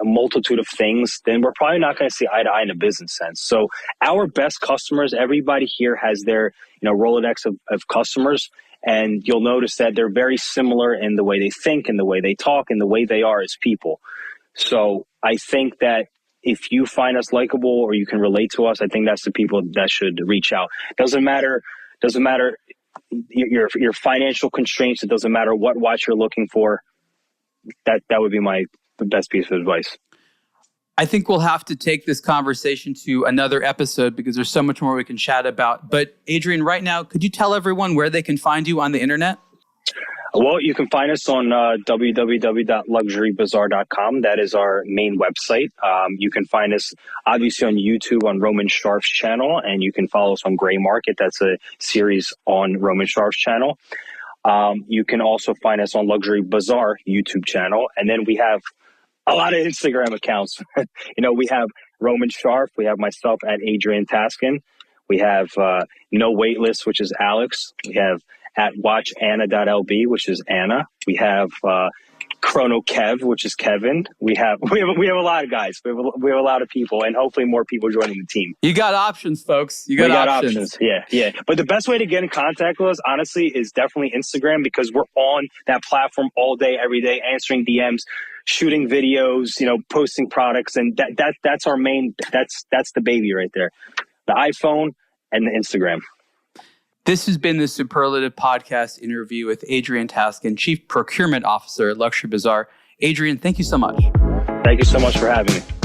multitude of things, then we're probably not going to see eye to eye in a business sense. So our best customers, everybody here has their Rolodex of customers, and you'll notice that they're very similar in the way they think, and the way they talk, and the way they are as people. So I think that if you find us likable or you can relate to us, I think that's the people that should reach out. Doesn't matter your financial constraints. It doesn't matter what watch you're looking for. That would be the best piece of advice. I think we'll have to take this conversation to another episode because there's so much more we can chat about. But Adrian, right now, could you tell everyone where they can find you on the internet? Well, you can find us on www.luxurybazaar.com. That is our main website. You can find us obviously on YouTube on Roman Sharf's channel, and you can follow us on Gray Market. That's a series on Roman Sharf's channel. You can also find us on Luxury Bazaar YouTube channel, and then we have a lot of Instagram accounts. We have Roman Sharf. We have myself at Adrian Taskin. We have No Waitlist, which is Alex. We have at watchanna.lb, which is Anna. We have Chrono Kev, which is Kevin. We have a lot of guys. We have a lot of people, and hopefully more people joining the team. You got options, folks. You got options. Yeah. But the best way to get in contact with us, honestly, is definitely Instagram, because we're on that platform all day, every day, answering DMs, shooting videos, posting products, and that's our main. That's the baby right there, the iPhone and the Instagram. This has been the Superlative Podcast interview with Adrian Taskin, Chief Procurement Officer at Luxury Bazaar. Adrian, thank you so much. Thank you so much for having me.